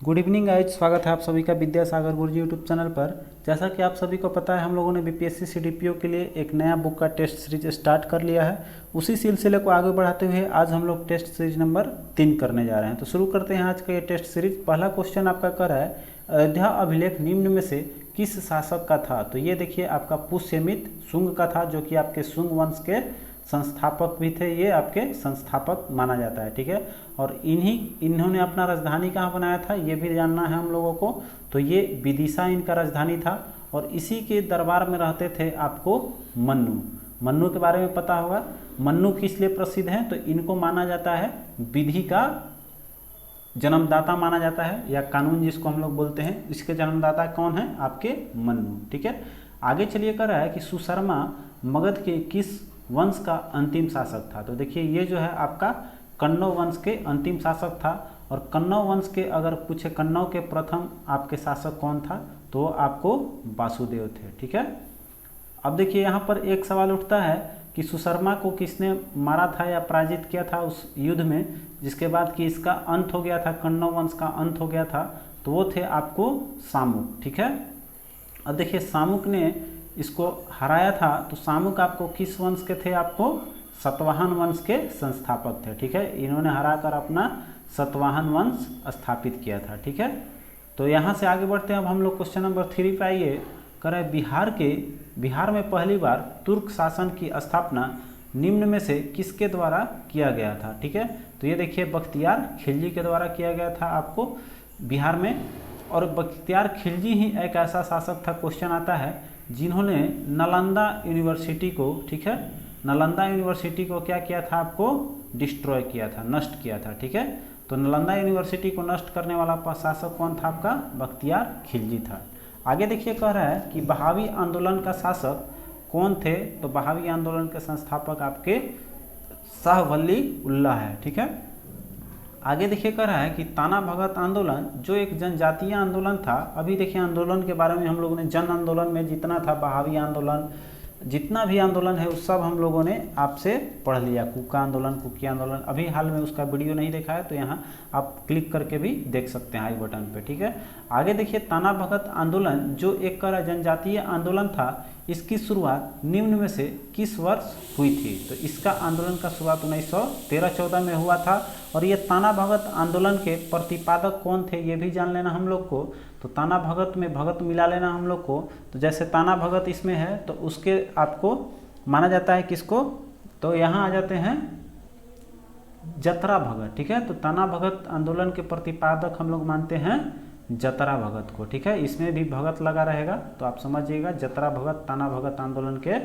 Good evening guys, स्वागत है आप सभी का विद्यासागर गुरुजी यूट्यूब चैनल पर। जैसा कि आप सभी को पता है, हम लोगों ने बीपीएससी सीडीपीओ के लिए एक नया बुक का टेस्ट सीरीज स्टार्ट कर लिया है। उसी सिलसिले को आगे बढ़ाते हुए आज हम लोग टेस्ट सीरीज नंबर 3 करने जा रहे हैं। तो शुरू करते हैं आज का ये टेस्ट सीरीज। पहला क्वेश्चन आपका कर रहा है, अयोध्या अभिलेख निम्न में से किस शासक का था। तो ये देखिए आपका पुष्यमित शुंग का था, जो कि आपके शुंग वंश के संस्थापक भी थे। ये आपके संस्थापक माना जाता है, ठीक है। और इन्होंने अपना राजधानी कहाँ बनाया था, ये भी जानना है हम लोगों को। तो ये विदिशा इनका राजधानी था और इसी के दरबार में रहते थे आपको मन्नू। मन्नू के बारे में पता होगा। मन्नू किस लिए प्रसिद्ध हैं, तो इनको माना जाता है विधि का जन्मदाता माना जाता है, या कानून जिसको हम लोग बोलते हैं। इसके जन्मदाता कौन है, आपके मन्नू, ठीक है। आगे चलिए कर रहा है कि सुशर्मा मगध के किस वंश का अंतिम शासक था। तो देखिए ये जो है आपका कन्नौ वंश के अंतिम शासक था। और कन्नौ वंश के अगर पूछे कन्नौ के प्रथम आपके शासक कौन था, तो आपको वासुदेव थे, ठीक है। अब देखिए यहाँ पर एक सवाल उठता है कि सुशर्मा को किसने मारा था या पराजित किया था उस युद्ध में, जिसके बाद कि इसका अंत हो गया था, कन्नौ वंश का अंत हो गया था। तो वो थे आपको सामुक, ठीक है। अब देखिए सामुक ने इसको हराया था। तो सामुक आपको किस वंश के थे, आपको सतवाहन वंश के संस्थापक थे, ठीक है। इन्होंने हराकर अपना सतवाहन वंश स्थापित किया था, ठीक है। तो यहाँ से आगे बढ़ते हैं। अब हम लोग क्वेश्चन नंबर 3 पे आइए। करें बिहार में पहली बार तुर्क शासन की स्थापना निम्न में से किसके द्वारा किया गया था, ठीक है। तो ये देखिए बख्तियार खिलजी के द्वारा किया गया था आपको बिहार में। और बख्तियार खिलजी ही एक ऐसा शासक था, क्वेश्चन आता है, जिन्होंने नालंदा यूनिवर्सिटी को, ठीक है, नालंदा यूनिवर्सिटी को क्या किया था, आपको डिस्ट्रॉय किया था, नष्ट किया था, ठीक है। तो नालंदा यूनिवर्सिटी को नष्ट करने वाला शासक कौन था, आपका बख्तियार खिलजी था। आगे देखिए कह रहा है कि बहावी आंदोलन का शासक कौन थे। तो बहावी आंदोलन के संस्थापक आपके शाह वली उल्लाह है, ठीक है। आगे देखिए कह रहा है कि ताना भगत आंदोलन जो एक जनजातीय आंदोलन था। अभी देखिए आंदोलन के बारे में हम लोगों ने जन आंदोलन में जितना था, बहावी आंदोलन, जितना भी आंदोलन है उस सब हम लोगों ने आपसे पढ़ लिया। कुका आंदोलन, कुकी आंदोलन, अभी हाल में उसका वीडियो नहीं देखा है तो यहाँ आप क्लिक करके भी देख सकते हैं आई बटन पे, ठीक है। आगे देखिए ताना भगत आंदोलन जो एक जनजातीय आंदोलन था, इसकी शुरुआत निम्न में से किस वर्ष हुई थी। तो इसका आंदोलन का शुरुआत 1913-14 में हुआ था। और ये ताना भगत आंदोलन के प्रतिपादक कौन थे, ये भी जान लेना हम लोग को। तो ताना भगत में भगत मिला लेना हम लोग को। तो जैसे ताना भगत इसमें है तो उसके आपको माना जाता है किसको, तो यहाँ आ जाते हैं जतरा भगत, ठीक है। तो ताना भगत आंदोलन के प्रतिपादक हम लोग मानते हैं जतरा भगत को, ठीक है। इसमें भी भगत लगा रहेगा तो आप समझिएगा जतरा भगत ताना भगत आंदोलन के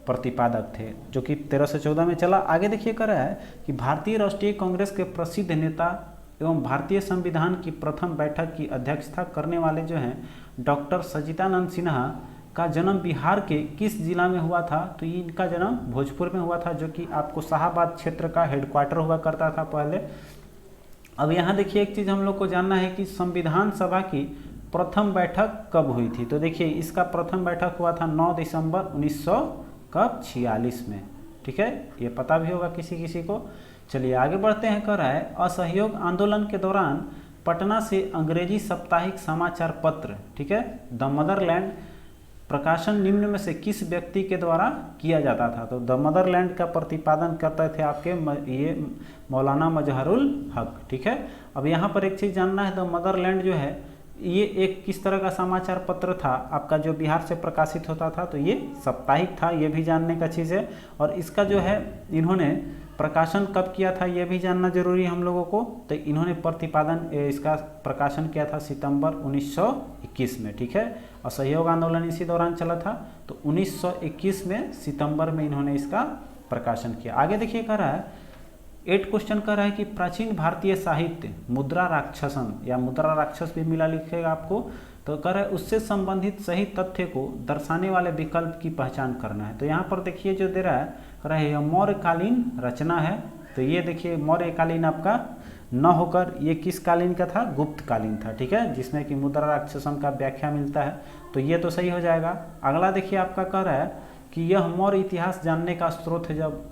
प्रतिपादक थे, जो कि 13 से 14 में चला। आगे देखिए कर रहा है कि भारतीय राष्ट्रीय कांग्रेस के प्रसिद्ध नेता एवं भारतीय संविधान की प्रथम बैठक की अध्यक्षता करने वाले जो हैं डॉक्टर सच्चिदानंद सिन्हा का जन्म बिहार के किस जिला में हुआ था। तो इनका जन्म भोजपुर में हुआ था, जो कि आपको शाहाबाद क्षेत्र का हेडक्वार्टर हुआ करता था पहले। अब यहाँ देखिए एक चीज़ हम लोग को जानना है कि संविधान सभा की प्रथम बैठक कब हुई थी। तो देखिए इसका प्रथम बैठक हुआ था 9 दिसंबर 1946 में, ठीक है। ये पता भी होगा किसी किसी को। चलिए आगे बढ़ते हैं। कह रहा है असहयोग आंदोलन के दौरान पटना से अंग्रेजी साप्ताहिक समाचार पत्र, ठीक है, द मदरलैंड प्रकाशन निम्न में से किस व्यक्ति के द्वारा किया जाता था। तो द मदरलैंड का प्रतिपादन करते थे आपके ये मौलाना मजहरुल हक, ठीक है। अब यहाँ पर एक चीज़ जानना है, द मदरलैंड जो है ये एक किस तरह का समाचार पत्र था आपका, जो बिहार से प्रकाशित होता था। तो ये साप्ताहिक था, ये भी जानने का चीज़ है। और इसका जो है इन्होंने प्रकाशन कब किया था, ये भी जानना जरूरी है हम लोगों को। तो इन्होंने प्रतिपादन इसका प्रकाशन किया था सितंबर 1921 में, ठीक है। असहयोग आंदोलन इसी दौरान चला था। तो 1921 में सितंबर में इन्होंने इसका प्रकाशन किया। आगे देखिए कह रहा है 8 क्वेश्चन कर रहा है कि प्राचीन भारतीय साहित्य मुद्रा राक्षसन, या मुद्रा राक्षस भी मिला लिखेगा आपको। तो कह रहा है उससे संबंधित सही तथ्य को दर्शाने वाले विकल्प की पहचान करना है। तो यहाँ पर देखिए जो दे रहा है, कह रहा है यह मौर्यकालीन रचना है। तो ये देखिए मौर्यकालीन आपका न होकर ये किस कालीन का था, गुप्तकालीन था, ठीक है, जिसमें कि मुद्रा राक्षसन का व्याख्या मिलता है। तो ये तो सही हो जाएगा। अगला देखिए आपका कह रहा है कि यह मौर्य इतिहास जानने का स्रोत है। जब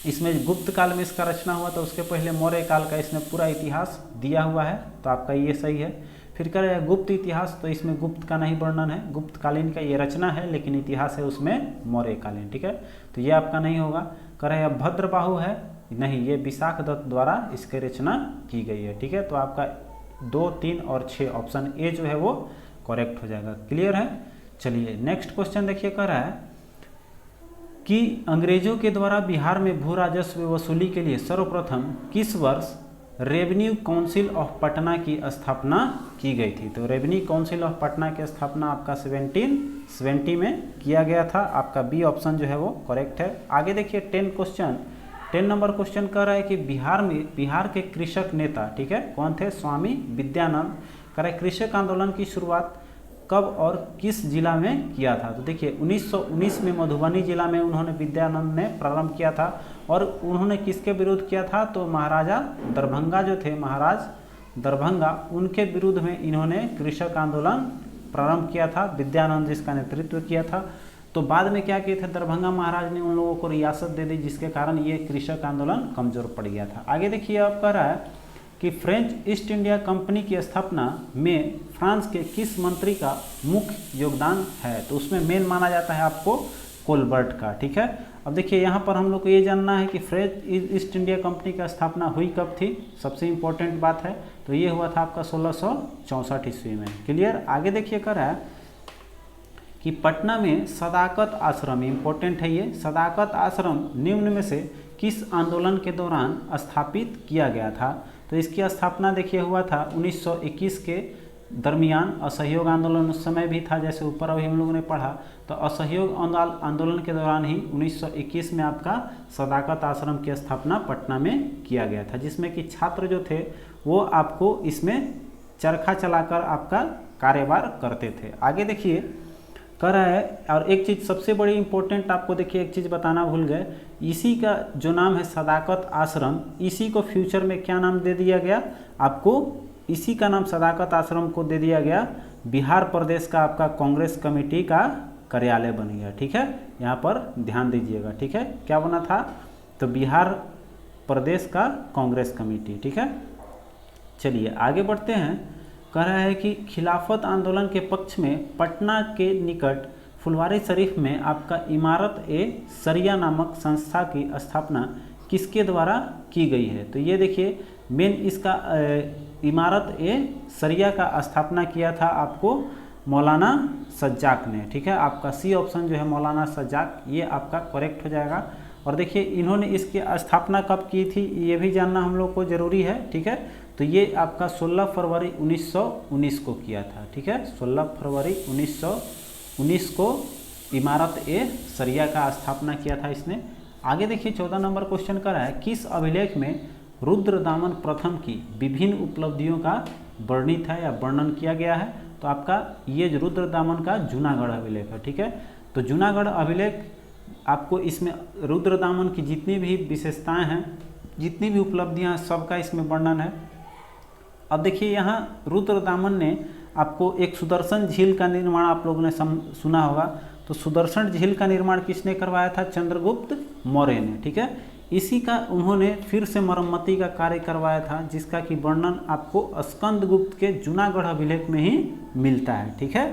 इसमें गुप्त काल में इसका रचना हुआ, तो उसके पहले मौर्य काल का इसमें पूरा इतिहास दिया हुआ है, तो आपका ये सही है। फिर कह रहे हैं गुप्त इतिहास, तो इसमें गुप्त का नहीं वर्णन है, गुप्त कालीन का ये रचना है, लेकिन इतिहास है उसमें मौर्य कालीन, ठीक है, तो ये आपका नहीं होगा। कह रहे हैं भद्रबाहु है, नहीं, ये विशाख दत्त द्वारा इसकी रचना की गई है, ठीक है, तो आपका 2, 3 और 6 ऑप्शन ए जो है वो करेक्ट हो जाएगा। क्लियर है। चलिए नेक्स्ट क्वेश्चन देखिए, कह रहा है कि अंग्रेजों के द्वारा बिहार में भू राजस्व वसूली के लिए सर्वप्रथम किस वर्ष रेवेन्यू काउंसिल ऑफ पटना की स्थापना की गई थी। तो रेवेन्यू काउंसिल ऑफ पटना की स्थापना आपका 1770 में किया गया था। आपका बी ऑप्शन जो है वो करेक्ट है। आगे देखिए 10 नंबर क्वेश्चन कह रहा है कि बिहार के कृषक नेता, ठीक है, कौन थे, स्वामी विद्यानंद। कह रहा है कृषक आंदोलन की शुरुआत कब और किस जिला में किया था। तो देखिए 1919 में मधुबनी जिला में उन्होंने विद्यानंद ने प्रारंभ किया था, और उन्होंने किसके विरुद्ध किया था, तो महाराजा दरभंगा जो थे, महाराज दरभंगा, उनके विरुद्ध में इन्होंने कृषक आंदोलन प्रारंभ किया था, विद्यानंद जिसका नेतृत्व किया था। तो बाद में क्या किए थे, दरभंगा महाराज ने उन लोगों को रियासत दे दी, जिसके कारण ये कृषक आंदोलन कमजोर पड़ गया था। आगे देखिए अब कह रहा है कि फ्रेंच ईस्ट इंडिया कंपनी की स्थापना में फ्रांस के किस मंत्री का मुख्य योगदान है। तो उसमें मेन माना जाता है आपको कोलबर्ट का, ठीक है। अब देखिए यहाँ पर हम लोग को ये जानना है कि फ्रेंच ईस्ट इंडिया कंपनी का स्थापना हुई कब थी, सबसे इम्पोर्टेंट बात है। तो ये हुआ था आपका 1664 ईस्वी में। क्लियर। आगे देखिए कर रहा है कि पटना में सदाकत आश्रम, इम्पोर्टेंट है ये, सदाकत आश्रम निम्न में से किस आंदोलन के दौरान स्थापित किया गया था। तो इसकी स्थापना देखिए हुआ था 1921 के दरमियान। असहयोग आंदोलन उस समय भी था, जैसे ऊपर अभी हम लोगों ने पढ़ा। तो असहयोग आंदोलन के दौरान ही 1921 में आपका सदाकत आश्रम की स्थापना पटना में किया गया था, जिसमें कि छात्र जो थे वो आपको इसमें चरखा चलाकर आपका कार्यभार करते थे। आगे देखिए कह रहा है, और एक चीज़ सबसे बड़ी इंपॉर्टेंट आपको देखिए एक चीज़ बताना भूल गए, इसी का जो नाम है सदाकत आश्रम, इसी को फ्यूचर में क्या नाम दे दिया गया आपको, इसी का नाम सदाकत आश्रम को दे दिया गया बिहार प्रदेश का आपका कांग्रेस कमेटी का कार्यालय बन गया, ठीक है। यहाँ पर ध्यान दीजिएगा, ठीक है, क्या बना था, तो बिहार प्रदेश का कांग्रेस कमेटी, ठीक है। चलिए आगे बढ़ते हैं। कह रहा है कि खिलाफत आंदोलन के पक्ष में पटना के निकट फुलवारी शरीफ में आपका इमारत ए सरिया नामक संस्था की स्थापना किसके द्वारा की गई है। तो ये देखिए मेन इसका इमारत ए सरिया का स्थापना किया था आपको मौलाना सज्जाक ने, ठीक है। आपका सी ऑप्शन जो है मौलाना सज्जाक, ये आपका करेक्ट हो जाएगा। और देखिए इन्होंने इसकी स्थापना कब की थी ये भी जानना हम लोग को ज़रूरी है, ठीक है। तो ये आपका 16 फरवरी 1919 को किया था, ठीक है। 16 फरवरी 1919 को इमारत ए सरिया का स्थापना किया था इसने। आगे देखिए 14 नंबर क्वेश्चन कर रहा है, किस अभिलेख में रुद्रदामन प्रथम की विभिन्न उपलब्धियों का वर्णित है या वर्णन किया गया है। तो आपका ये रुद्रदामन का जूनागढ़ अभिलेख है, ठीक है। तो जूनागढ़ अभिलेख आपको इसमें रुद्रदामन की जितनी भी विशेषताएं हैं, जितनी भी उपलब्धियां, सबका इसमें वर्णन है। अब देखिए यहाँ रुद्रदामन ने आपको एक सुदर्शन झील का निर्माण आप लोगों ने सुना होगा। तो सुदर्शन झील का निर्माण किसने करवाया था, चंद्रगुप्त मौर्य ने, ठीक है। इसी का उन्होंने फिर से मरम्मती का कार्य करवाया था, जिसका कि वर्णन आपको स्कंदगुप्त के जूनागढ़ अभिलेख में ही मिलता है, ठीक है।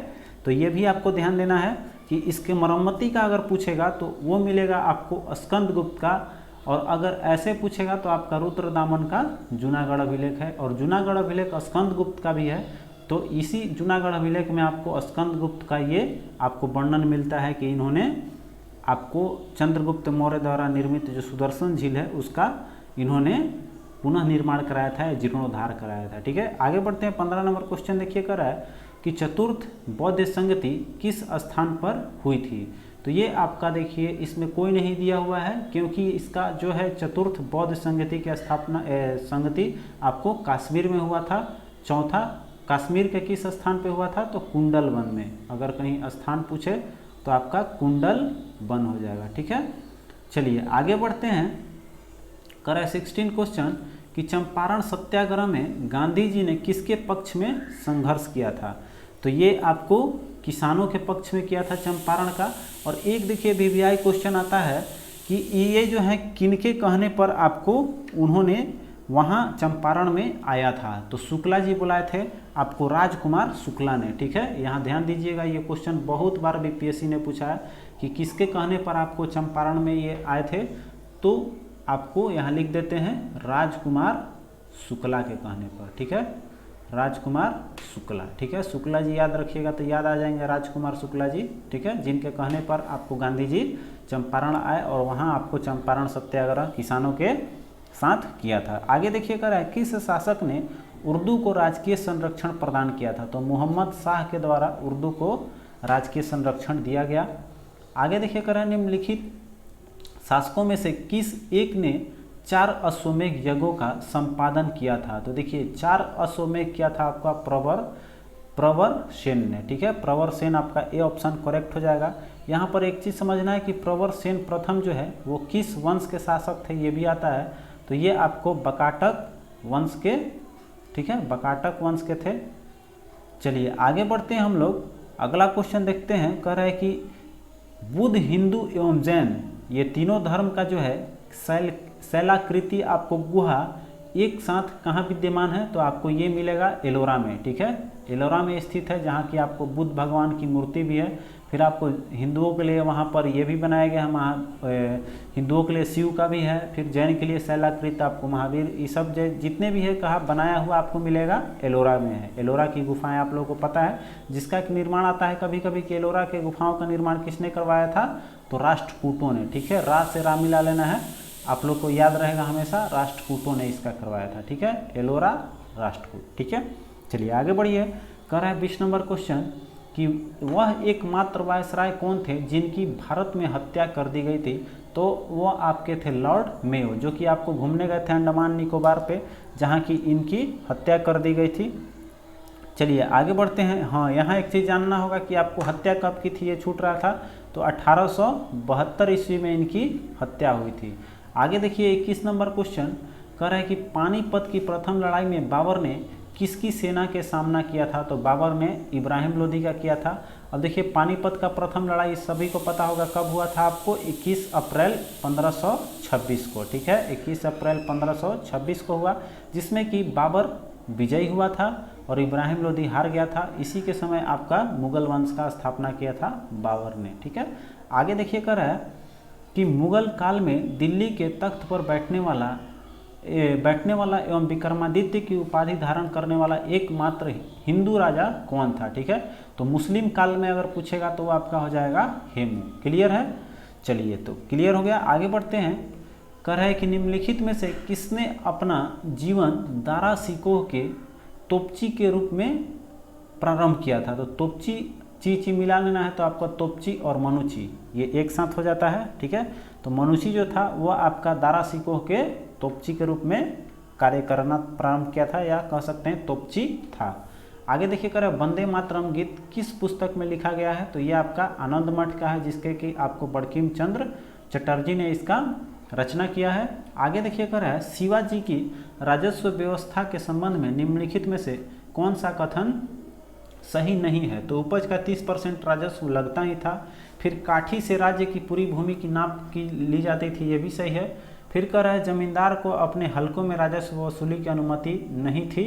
तो ये भी आपको ध्यान देना है कि इसके मरम्मती का अगर पूछेगा तो वो मिलेगा आपको स्कंदगुप्त का, और अगर ऐसे पूछेगा तो आपका रुद्रदामन का जूनागढ़ अभिलेख है। और जूनागढ़ अभिलेख स्कंदगुप्त का भी है। तो इसी जूनागढ़ अभिलेख में आपको स्कंदगुप्त का ये आपको वर्णन मिलता है कि इन्होंने आपको चंद्रगुप्त मौर्य द्वारा निर्मित जो सुदर्शन झील है उसका इन्होंने पुनः निर्माण कराया था, जीर्णोद्धार कराया था, ठीक है। आगे बढ़ते हैं। 15 नंबर क्वेश्चन देखिए कर रहा है कि चतुर्थ बौद्ध संगति किस स्थान पर हुई थी। तो ये आपका देखिए इसमें कोई नहीं दिया हुआ है, क्योंकि इसका जो है चतुर्थ बौद्ध संगति की स्थापना संगति आपको कश्मीर में हुआ था। चौथा कश्मीर के किस स्थान पे हुआ था, तो कुंडल वन में। अगर कहीं स्थान पूछे तो आपका कुंडल वन हो जाएगा, ठीक है। चलिए आगे बढ़ते हैं। करें 16 क्वेश्चन कि चंपारण सत्याग्रह में गांधी जी ने किसके पक्ष में संघर्ष किया था। तो ये आपको किसानों के पक्ष में किया था चंपारण का। और एक देखिए वीवीआई क्वेश्चन आता है कि ये जो है किनके कहने पर आपको उन्होंने वहाँ चंपारण में आया था। तो शुक्ला जी बुलाए थे आपको, राजकुमार शुक्ला ने। ठीक है, यहाँ ध्यान दीजिएगा, ये क्वेश्चन बहुत बार बीपीएससी ने पूछा है कि किसके कहने पर आपको चंपारण में ये आए थे। तो आपको यहाँ लिख देते हैं राजकुमार शुक्ला के कहने पर। ठीक है, राजकुमार शुक्ला। ठीक है, शुक्ला जी याद रखिएगा तो याद आ जाएंगे राजकुमार शुक्ला जी। ठीक है, जिनके कहने पर आपको गांधी जी चंपारण आए और वहाँ आपको चंपारण सत्याग्रह किसानों के साथ किया था। आगे देखिएगा, किस शासक ने उर्दू को राजकीय संरक्षण प्रदान किया था। तो मोहम्मद शाह के द्वारा उर्दू को राजकीय संरक्षण दिया गया। आगे देखिएगा, निम्नलिखित शासकों में से किस एक ने 4 अश्वमेध यज्ञों का संपादन किया था। तो देखिए 4 अश्वमेध किया था आपका प्रवर सेन ने। ठीक है, प्रवर सेन आपका ए ऑप्शन करेक्ट हो जाएगा। यहाँ पर एक चीज़ समझना है कि प्रवर सेन प्रथम जो है वो किस वंश के शासक थे, ये भी आता है। तो ये आपको बकाटक वंश के, ठीक है, बकाटक वंश के थे। चलिए आगे बढ़ते हैं हम लोग, अगला क्वेश्चन देखते हैं। कह रहा है कि बुद्ध, हिंदू एवं जैन ये तीनों धर्म का जो है शैलाकृति आपको गुहा एक साथ कहाँ विद्यमान है। तो आपको ये मिलेगा एलोरा में। ठीक है, एलोरा में स्थित है, जहाँ की आपको बुद्ध भगवान की मूर्ति भी है। फिर आपको हिंदुओं के लिए वहाँ पर ये भी बनाया गया है, हिंदुओं के लिए शिव का भी है। फिर जैन के लिए शैलाकृत आपको महावीर, ये सब जितने भी है कहा बनाया हुआ आपको मिलेगा एलोरा में है। एलोरा की गुफाएं आप लोगों को पता है, जिसका निर्माण आता है कभी कभी कि एलोरा के गुफाओं का निर्माण किसने करवाया था। तो राष्ट्रकूटों ने। ठीक है, रा से रा मिला लेना है, आप लोग को याद रहेगा हमेशा, राष्ट्रकूटों ने इसका करवाया था। ठीक है, एलोरा राष्ट्रकूट। ठीक है, चलिए आगे बढ़िए। कह रहा है 20 नंबर क्वेश्चन कि वह एकमात्र वायसराय कौन थे जिनकी भारत में हत्या कर दी गई थी। तो वो आपके थे लॉर्ड मेयो, जो कि आपको घूमने गए थे अंडमान निकोबार पे, जहाँ की इनकी हत्या कर दी गई थी। चलिए आगे बढ़ते हैं। हाँ, यहाँ एक चीज़ जानना होगा कि आपको हत्या कब की थी, ये छूट रहा था। तो 1872 ईस्वी में इनकी हत्या हुई थी। आगे देखिए 21 नंबर क्वेश्चन कह रहा है कि पानीपत की प्रथम लड़ाई में बाबर ने किसकी सेना के सामना किया था। तो बाबर ने इब्राहिम लोदी का किया था। अब देखिए पानीपत का प्रथम लड़ाई सभी को पता होगा कब हुआ था आपको, 21 अप्रैल 1526 को। ठीक है, 21 अप्रैल 1526 को हुआ, जिसमें कि बाबर विजयी हुआ था और इब्राहिम लोदी हार गया था। इसी के समय आपका मुगल वंश का स्थापना किया था बाबर ने। ठीक है, आगे देखिए कर रहा है कि मुगल काल में दिल्ली के तख्त पर बैठने वाला एवं विक्रमादित्य की उपाधि धारण करने वाला एकमात्र हिंदू राजा कौन था। ठीक है, तो मुस्लिम काल में अगर पूछेगा तो वो आपका हो जाएगा हेमू। क्लियर है, चलिए तो क्लियर हो गया। आगे बढ़ते हैं। कह रहा है कि निम्नलिखित में से किसने अपना जीवन दारा सिकोह के तोपची के रूप में प्रारंभ किया था। तो तोपची ची मिला लेना है, तो आपका तोपची और मनुची ये एक साथ हो जाता है। ठीक है, तो मनुची जो था वह आपका दारा सिकोह के तोपची के रूप में कार्य करना प्रारंभ किया था, या कह सकते हैं तोपची था। आगे देखिए कर वंदे मातरम गीत किस पुस्तक में लिखा गया है। तो ये आपका आनंद मठ का है, जिसके कि आपको बंकिम चंद्र चटर्जी ने इसका रचना किया है। आगे देखिए कर है शिवाजी की राजस्व व्यवस्था के संबंध में निम्नलिखित में से कौन सा कथन सही नहीं है। तो उपज का 30% राजस्व लगता ही था। फिर काठी से राज्य की पूरी भूमि की नाप की ली जाती थी, ये भी सही है। फिर कह रहा है जमींदार को अपने हलकों में राजस्व वसूली की अनुमति नहीं थी।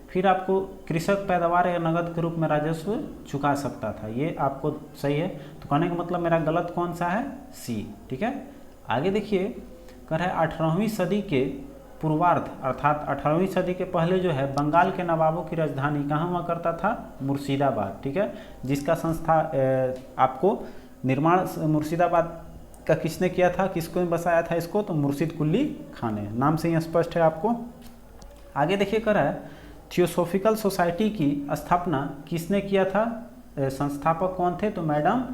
फिर आपको कृषक पैदावार या नगद के रूप में राजस्व चुका सकता था, ये आपको सही है। तो कहने का मतलब मेरा गलत कौन सा है, सी। ठीक है, आगे देखिए कह रहा है 18वीं सदी के पूर्वार्ध अर्थात 18वीं सदी के पहले जो है बंगाल के नवाबों की राजधानी कहाँ हुआ करता था, मुर्शिदाबाद। ठीक है, जिसका संस्था आपको निर्माण मुर्शिदाबाद का किसने किया था, किसको बसाया था इसको, तो मुर्शिद कुली खान ने। नाम से ही स्पष्ट है आपको। आगे देखिए कर रहा है थियोसॉफिकल सोसाइटी की स्थापना किसने किया था, संस्थापक कौन थे। तो मैडम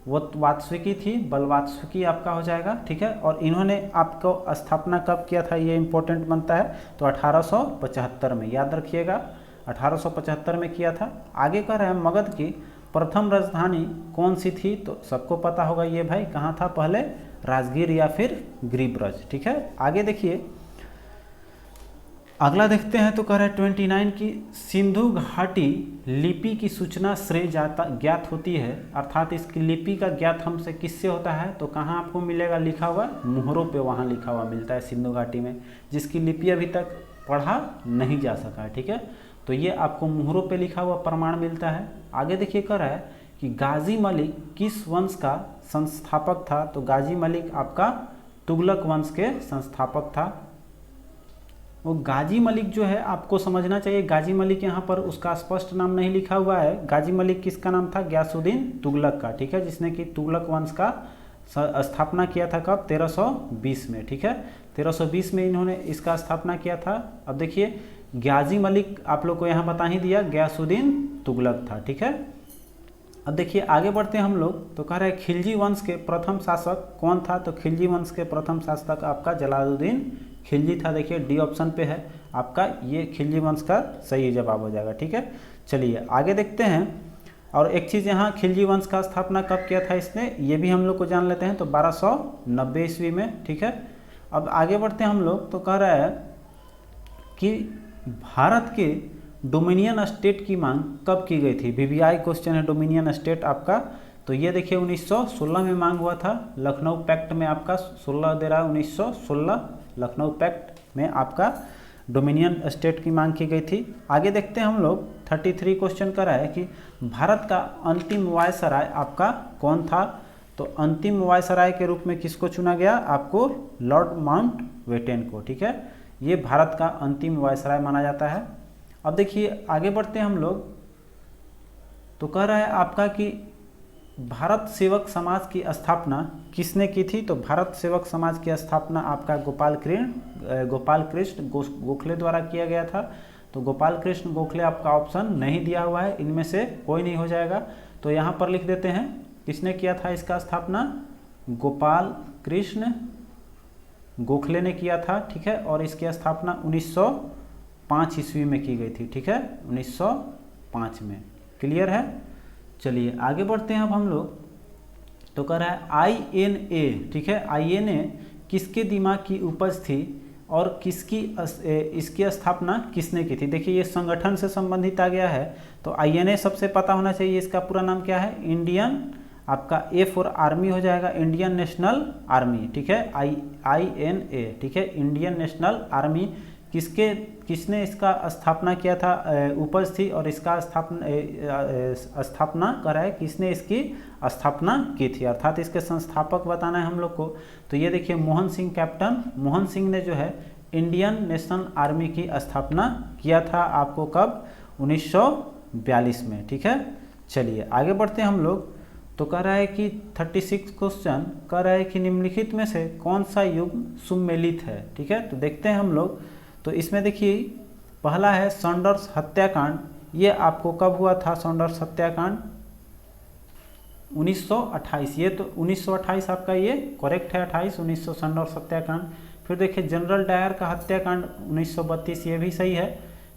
वात्स्विकी थी, बलवात्स्विकी आपका हो जाएगा। ठीक है, और इन्होंने आपको स्थापना कब किया था, ये इंपॉर्टेंट बनता है। तो 1875 में, याद रखिएगा 1875 में किया था। आगे कह रहे हैं मगध की प्रथम राजधानी कौन सी थी। तो सबको पता होगा ये भाई कहाँ था पहले, राजगीर या फिर गिरिब्रज। ठीक है, आगे देखिए अगला देखते हैं तो कह रहा है 29 की सिंधु घाटी लिपि की सूचना श्रेय ज्ञात होती है, अर्थात इसकी लिपि का ज्ञात हमसे किससे होता है, तो कहाँ आपको मिलेगा लिखा हुआ, मुहरों पे वहाँ लिखा हुआ मिलता है सिंधु घाटी में, जिसकी लिपि अभी तक पढ़ा नहीं जा सका है। ठीक है, तो ये आपको मुहरों पे लिखा हुआ प्रमाण मिलता है। आगे देखिए कह रहा है कि गाजी मलिक किस वंश का संस्थापक था, तो गाजी मलिक आपका तुगलक वंश के संस्थापक था। वो गाजी मलिक जो है आपको समझना चाहिए, गाजी मलिक यहाँ पर उसका स्पष्ट नाम नहीं लिखा हुआ है। गाजी मलिक किसका नाम था, गयासुद्दीन तुगलक का। ठीक है, जिसने कि तुगलक वंश का स्थापना किया था कब, 1320 में। ठीक है, 1320 में इन्होंने इसका स्थापना किया था। अब देखिए गाजी मलिक आप लोग को यहाँ बता ही दिया, गयासुद्दीन तुगलक था। ठीक है, अब देखिए आगे बढ़ते हैं हम लोग, तो कह रहे हैं खिलजी वंश के प्रथम शासक कौन था, तो खिलजी वंश के प्रथम शासक आपका जलालुद्दीन खिलजी था। देखिए डी ऑप्शन पे है आपका, ये खिलजी वंश का सही जवाब हो जाएगा। ठीक है, चलिए आगे देखते हैं। और एक चीज़ यहाँ, खिलजी वंश का स्थापना कब किया था इसने, ये भी हम लोग को जान लेते हैं, तो 1290 ईस्वी में। ठीक है, अब आगे बढ़ते हैं हम लोग, तो कह रहा है कि भारत के डोमिनियन स्टेट की मांग कब की गई थी। वीवीआई क्वेश्चन है डोमिनियन स्टेट आपका, तो ये देखिए 1916 में मांग हुआ था, लखनऊ पैक्ट में आपका 16 दे रहा है, 1916 लखनऊ पैक्ट में आपका डोमिनियन स्टेट की मांग की गई थी। आगे देखते हैं हम लोग, 33 क्वेश्चन कर रहा है कि भारत का अंतिम वायसराय आपका कौन था, तो अंतिम वायसराय के रूप में किसको चुना गया, आपको लॉर्ड माउंटबेटन को। ठीक है, ये भारत का अंतिम वायसराय माना जाता है। अब देखिए आगे बढ़ते हैं हम लोग, तो कह रहा है आपका कि भारत सेवक समाज की स्थापना किसने की थी, तो भारत सेवक समाज की स्थापना आपका गोपाल कृष्ण गोखले द्वारा किया गया था। तो गोपाल कृष्ण गोखले आपका ऑप्शन नहीं दिया हुआ है, इनमें से कोई नहीं हो जाएगा, तो यहाँ पर लिख देते हैं किसने किया था इसका स्थापना, गोपाल कृष्ण गोखले ने किया था। ठीक है, और इसकी स्थापना 1905 ईस्वी में की गई थी। ठीक है, 1905 में। क्लियर है, चलिए आगे बढ़ते हैं अब हम लोग, तो कह रहा है INA। ठीक है, INA किसके दिमाग की उपज थी और इसकी स्थापना किसने की थी। देखिए ये संगठन से संबंधित आ गया है, तो INA सबसे पता होना चाहिए, इसका पूरा नाम क्या है, इंडियन आपका A फॉर आर्मी हो जाएगा, इंडियन नेशनल आर्मी। ठीक है, INA। ठीक है, इंडियन नेशनल आर्मी किसने इसका स्थापना किया था, उपज थी, और इसका स्थापना करा है किसने इसकी स्थापना की थी, अर्थात इसके संस्थापक बताना है हम लोग को। तो ये देखिए मोहन सिंह, कैप्टन मोहन सिंह ने जो है इंडियन नेशनल आर्मी की स्थापना किया था, आपको कब, 1942 में। ठीक है, चलिए आगे बढ़ते हैं हम लोग, तो कह रहा है कि 36 क्वेश्चन कह रहा है कि निम्नलिखित में से कौन सा युग सुमेलित है। ठीक है, तो देखते हैं हम लोग, तो इसमें देखिए पहला है सॉन्डर्स हत्याकांड, ये आपको कब हुआ था, सॉन्डर्स हत्याकांड 1928, ये तो 1928 आपका ये करेक्ट है, 1900 सॉन्डर्स हत्याकांड। फिर देखिए जनरल डायर का हत्याकांड 1932, ये भी सही है।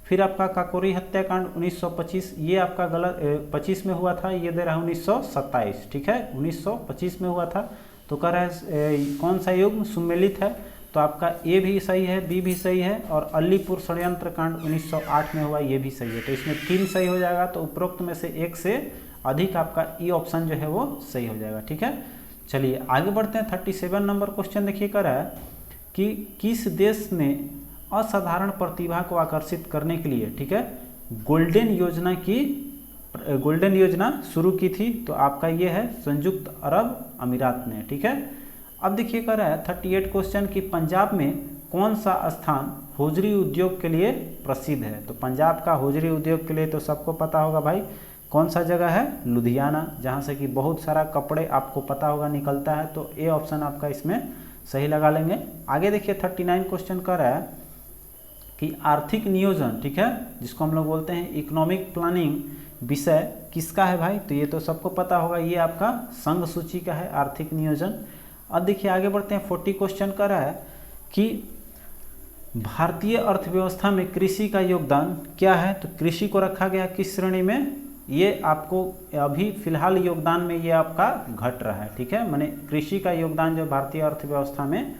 फिर आपका काकोरी हत्याकांड 1925, ये आपका गलत, 25 में हुआ था, ये दे रहा है 1927। ठीक है, 1925 में हुआ था, तो कह रहा है कौन सा युग सुमेलित है, तो आपका ए भी सही है, बी भी सही है, और अलीपुर षड्यंत्र कांड 1908 में हुआ, ये भी सही है। तो इसमें 3 सही हो जाएगा, तो उपरोक्त में से एक से अधिक आपका ई ऑप्शन जो है वो सही हो जाएगा। ठीक है, चलिए आगे बढ़ते हैं। 37 नंबर क्वेश्चन देखिए कर रहा है कि किस देश ने असाधारण प्रतिभा को आकर्षित करने के लिए, ठीक है, गोल्डन योजना शुरू की थी, तो आपका ये है संयुक्त अरब अमीरात ने। ठीक है, अब देखिए कर रहा है 38 क्वेश्चन कि पंजाब में कौन सा स्थान होजरी उद्योग के लिए प्रसिद्ध है, तो पंजाब का होजरी उद्योग के लिए तो सबको पता होगा भाई, कौन सा जगह है, लुधियाना, जहाँ से कि बहुत सारा कपड़े आपको पता होगा निकलता है, तो ए ऑप्शन आपका इसमें सही लगा लेंगे। आगे देखिए 39 क्वेश्चन कर रहा है कि आर्थिक नियोजन, ठीक है, जिसको हम लोग बोलते हैं इकोनॉमिक प्लानिंग, विषय किसका है भाई, तो ये तो सबको पता होगा, ये आपका संघ सूची का है आर्थिक नियोजन। अब देखिए आगे बढ़ते हैं। 40 क्वेश्चन कर रहा है कि भारतीय अर्थव्यवस्था में कृषि का योगदान क्या है, तो कृषि को रखा गया किस श्रेणी में, ये आपको अभी फिलहाल योगदान में ये आपका घट रहा है। ठीक है, माने कृषि का योगदान जो भारतीय अर्थव्यवस्था में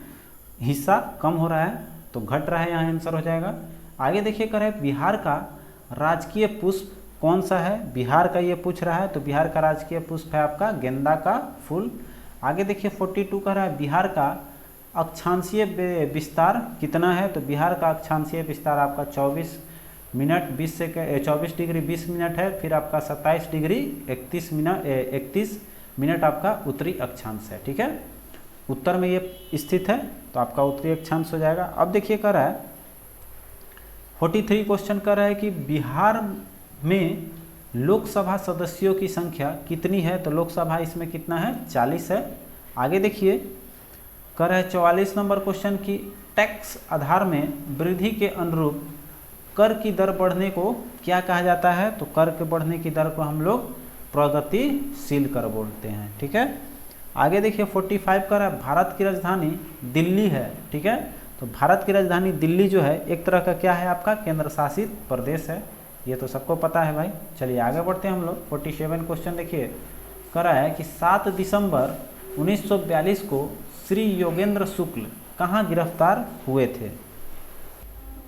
हिस्सा कम हो रहा है, तो घट रहा है, यहाँ आंसर हो जाएगा। आगे देखिए कर है बिहार का राजकीय पुष्प कौन सा है, बिहार का ये पूछ रहा है, तो बिहार का राजकीय पुष्प है आपका गेंदा का फूल। आगे देखिए 42 कह रहा है बिहार का अक्षांशीय विस्तार कितना है, तो बिहार का अक्षांशीय विस्तार आपका 24 मिनट 20 सेकेंड 24 डिग्री 20 मिनट है। फिर आपका 27 डिग्री 31 मिनट आपका उत्तरी अक्षांश है। ठीक है, उत्तर में ये स्थित है, तो आपका उत्तरी अक्षांश हो जाएगा। अब देखिए कर रहा है 43 क्वेश्चन कर रहा है कि बिहार में लोकसभा सदस्यों की संख्या कितनी है, तो लोकसभा इसमें कितना है 40 है। आगे देखिए कर रहा है 44 नंबर क्वेश्चन की टैक्स आधार में वृद्धि के अनुरूप कर की दर बढ़ने को क्या कहा जाता है, तो कर के बढ़ने की दर को हम लोग प्रगतिशील कर बोलते हैं। ठीक है, आगे देखिए 45 कर रहा है भारत की राजधानी दिल्ली है। ठीक है, तो भारत की राजधानी दिल्ली जो है एक तरह का क्या है आपका केंद्र शासित प्रदेश है, ये तो सबको पता है भाई। चलिए आगे बढ़ते हैं हम लोग। 47 क्वेश्चन देखिए करा है कि 7 दिसंबर 1942 को श्री योगेंद्र शुक्ल कहाँ गिरफ्तार हुए थे,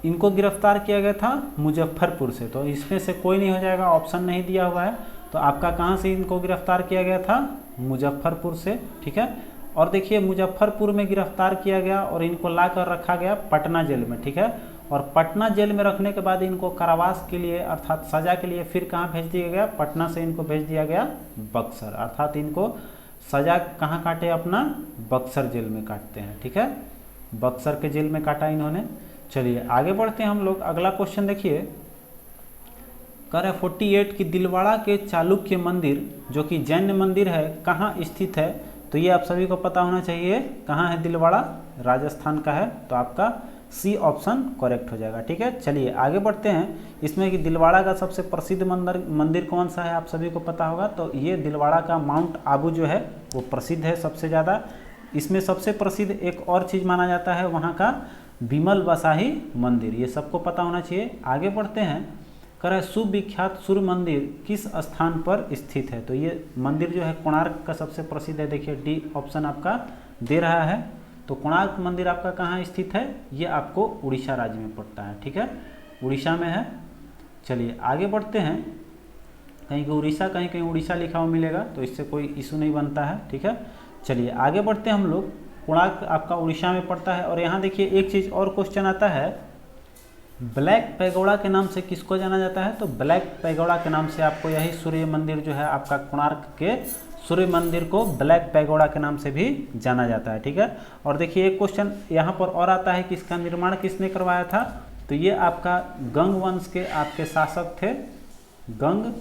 इनको गिरफ्तार किया गया था मुजफ्फरपुर से, तो इसमें से कोई नहीं हो जाएगा, ऑप्शन नहीं दिया हुआ है, तो आपका कहाँ से इनको गिरफ्तार किया गया था मुजफ्फरपुर से। ठीक है, और देखिए मुजफ्फरपुर में गिरफ्तार किया गया और इनको ला कर रखा गया पटना जेल में। ठीक है, और पटना जेल में रखने के बाद इनको कारावास के लिए अर्थात सजा के लिए फिर कहाँ भेज दिया गया, पटना से इनको भेज दिया गया बक्सर, अर्थात इनको सजा कहाँ काटे अपना बक्सर जेल में काटते हैं। ठीक है, बक्सर के जेल में काटा इन्होंने। चलिए आगे बढ़ते हैं हम लोग। अगला क्वेश्चन देखिए कर है 48 की दिलवाड़ा के चालुक्य मंदिर जो कि जैन मंदिर है कहाँ स्थित है, तो ये आप सभी को पता होना चाहिए कहाँ है, दिलवाड़ा राजस्थान का है, तो आपका सी ऑप्शन करेक्ट हो जाएगा। ठीक है, चलिए आगे बढ़ते हैं। इसमें कि दिलवाड़ा का सबसे प्रसिद्ध मंदिर कौन सा है आप सभी को पता होगा, तो ये दिलवाड़ा का माउंट आबू जो है वो प्रसिद्ध है सबसे ज़्यादा। इसमें सबसे प्रसिद्ध एक और चीज़ माना जाता है वहाँ का विमल बसाही मंदिर, ये सबको पता होना चाहिए। आगे बढ़ते हैं कर है सुविख्यात सूर्य मंदिर किस स्थान पर स्थित है, तो ये मंदिर जो है कोणार्क का सबसे प्रसिद्ध है। देखिए डी ऑप्शन आपका दे रहा है, तो कोणार्क मंदिर आपका कहाँ स्थित है, ये आपको उड़ीसा राज्य में पड़ता है। ठीक है, उड़ीसा में है। चलिए आगे बढ़ते हैं। कहीं कहीं उड़ीसा कहीं कहीं उड़ीसा लिखा हुआ मिलेगा, तो इससे कोई इशू नहीं बनता है। ठीक है, चलिए आगे बढ़ते हैं हम लोग। कोणार्क आपका उड़ीसा में पड़ता है। और यहाँ देखिए एक चीज़ और क्वेश्चन आता है, ब्लैक पैगोडा के नाम से किसको जाना जाता है, तो ब्लैक पैगोडा के नाम से आपको यही सूर्य मंदिर जो है आपका कोणार्क के सूर्य मंदिर को ब्लैक पैगोडा के नाम से भी जाना जाता है। ठीक है, और देखिए एक क्वेश्चन यहाँ पर और आता है कि इसका निर्माण किसने करवाया था, तो ये आपका गंग वंश के आपके शासक थे। गंग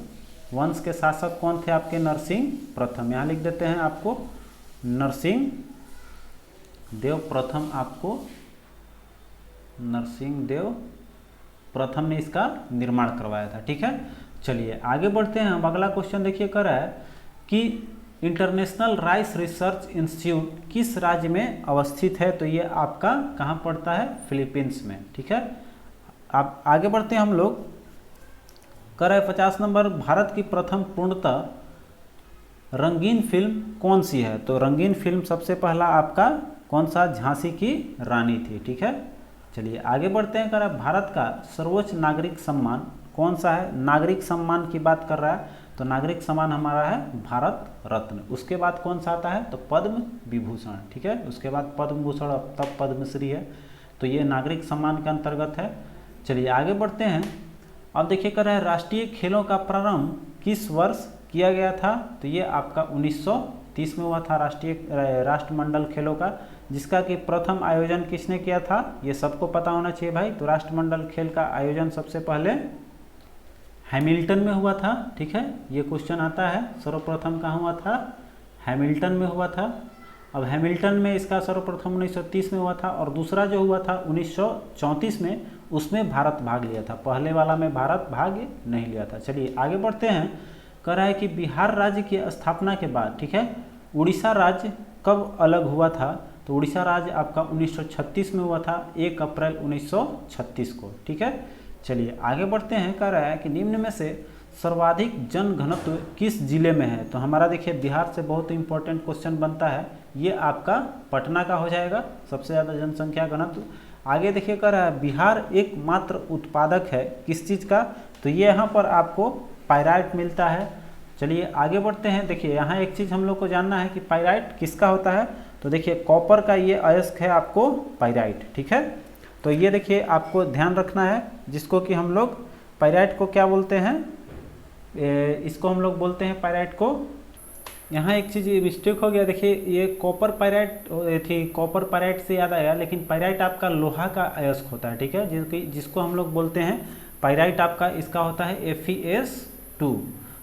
वंश के शासक कौन थे आपके, नरसिंह प्रथम, यहाँ लिख देते हैं आपको नरसिंह देव प्रथम, आपको नरसिंह देव प्रथम ने इसका निर्माण करवाया था। ठीक है, चलिए आगे बढ़ते हैं। अब अगला क्वेश्चन देखिए कर रहा है कि इंटरनेशनल राइस रिसर्च इंस्टीट्यूट किस राज्य में अवस्थित है, तो ये आपका कहाँ पड़ता है, फिलीपींस में। ठीक है, अब आगे बढ़ते हैं हम लोग। कर रहे 50 नंबर भारत की प्रथम पूर्णतः रंगीन फिल्म कौन सी है, तो रंगीन फिल्म सबसे पहला आपका कौन सा, झांसी की रानी थी। ठीक है, चलिए आगे बढ़ते हैं। कर रहा है भारत का सर्वोच्च नागरिक सम्मान कौन सा है, नागरिक सम्मान की बात कर रहा है, तो नागरिक सम्मान हमारा है भारत रत्न। उसके बाद कौन सा आता है, तो पद्म विभूषण। ठीक है, उसके बाद पद्म भूषण, तब पद्मश्री है, तो ये नागरिक सम्मान के अंतर्गत है। चलिए आगे बढ़ते हैं। अब देखिए कर रहा है राष्ट्रीय खेलों का प्रारंभ किस वर्ष किया गया था, तो ये आपका 1930 में हुआ था राष्ट्रमंडल खेलों का, जिसका कि प्रथम आयोजन किसने किया था, ये सबको पता होना चाहिए भाई। तो राष्ट्रमंडल खेल का आयोजन सबसे पहले हैमिल्टन में हुआ था। ठीक है, ये क्वेश्चन आता है सर्वप्रथम कहाँ हुआ था, हैमिल्टन में हुआ था। अब हैमिल्टन में इसका सर्वप्रथम 1930 में हुआ था, और दूसरा जो हुआ था 1934 में, उसमें भारत भाग लिया था, पहले वाला में भारत भाग नहीं लिया था। चलिए आगे बढ़ते हैं। कह रहा है कि बिहार राज्य की स्थापना के बाद, ठीक है, उड़ीसा राज्य कब अलग हुआ था, तो उड़ीसा राज्य आपका 1936 में हुआ था, 1 अप्रैल 1936 को। ठीक है, चलिए आगे बढ़ते हैं। कह रहा है कि निम्न में से सर्वाधिक जनघनत्व किस जिले में है, तो हमारा देखिए बिहार से बहुत इंपॉर्टेंट क्वेश्चन बनता है, ये आपका पटना का हो जाएगा, सबसे ज़्यादा जनसंख्या घनत्व। आगे देखिए कह रहा है बिहार एकमात्र उत्पादक है किस चीज़ का, तो ये यहाँ पर आपको पाइराइट मिलता है। चलिए आगे बढ़ते हैं। देखिए यहाँ एक चीज़ हम लोग को जानना है कि पाइराइट किसका होता है, तो देखिए कॉपर का ये अयस्क है आपको पाइराइट, ठीक है। तो ये देखिए आपको ध्यान रखना है, जिसको कि हम लोग पाइराइट को क्या बोलते हैं, इसको हम लोग बोलते हैं पाइराइट को। यहाँ एक चीज़ मिस्टेक हो गया, देखिए ये कॉपर पाइराइट थी, कॉपर पाइराइट से याद आया, लेकिन पाइराइट आपका लोहा का अयस्क होता है, ठीक है, जिसको हम लोग बोलते हैं पाइराइट आपका इसका होता है FeS2।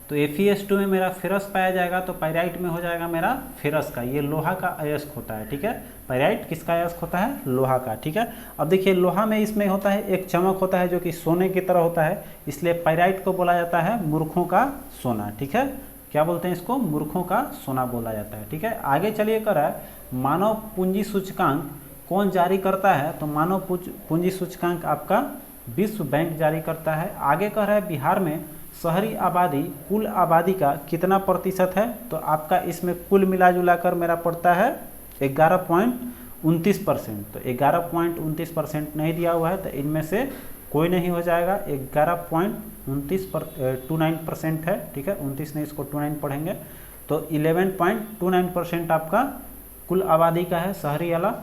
तो FeS2 में मेरा फेरस पाया जाएगा, तो पाइराइट में हो जाएगा मेरा फेरस का, ये लोहा का अयस्क होता है, ठीक है। पाइराइट किसका अयस्क होता है, लोहा का, ठीक है। अब देखिए लोहा में इसमें होता है एक चमक होता है जो कि सोने की तरह होता है, इसलिए पाइराइट को बोला जाता है मूर्खों का सोना, ठीक है। क्या बोलते हैं इसको, मूर्खों का सोना बोला जाता है, ठीक है। आगे चलिए कर रहा है मानव पूंजी सूचकांक कौन जारी करता है, तो मानव पूंजी सूचकांक आपका विश्व बैंक जारी करता है। आगे कह रहा है बिहार में शहरी आबादी कुल आबादी का कितना प्रतिशत है, तो आपका इसमें कुल मिला जुला कर मेरा पड़ता है 11.29%। तो 11.29% नहीं दिया हुआ है, तो इनमें से कोई नहीं हो जाएगा, 11.29% है, ठीक है। 29 नहीं, इसको 29 पढ़ेंगे, तो 11.29% आपका कुल आबादी का है शहरी वाला।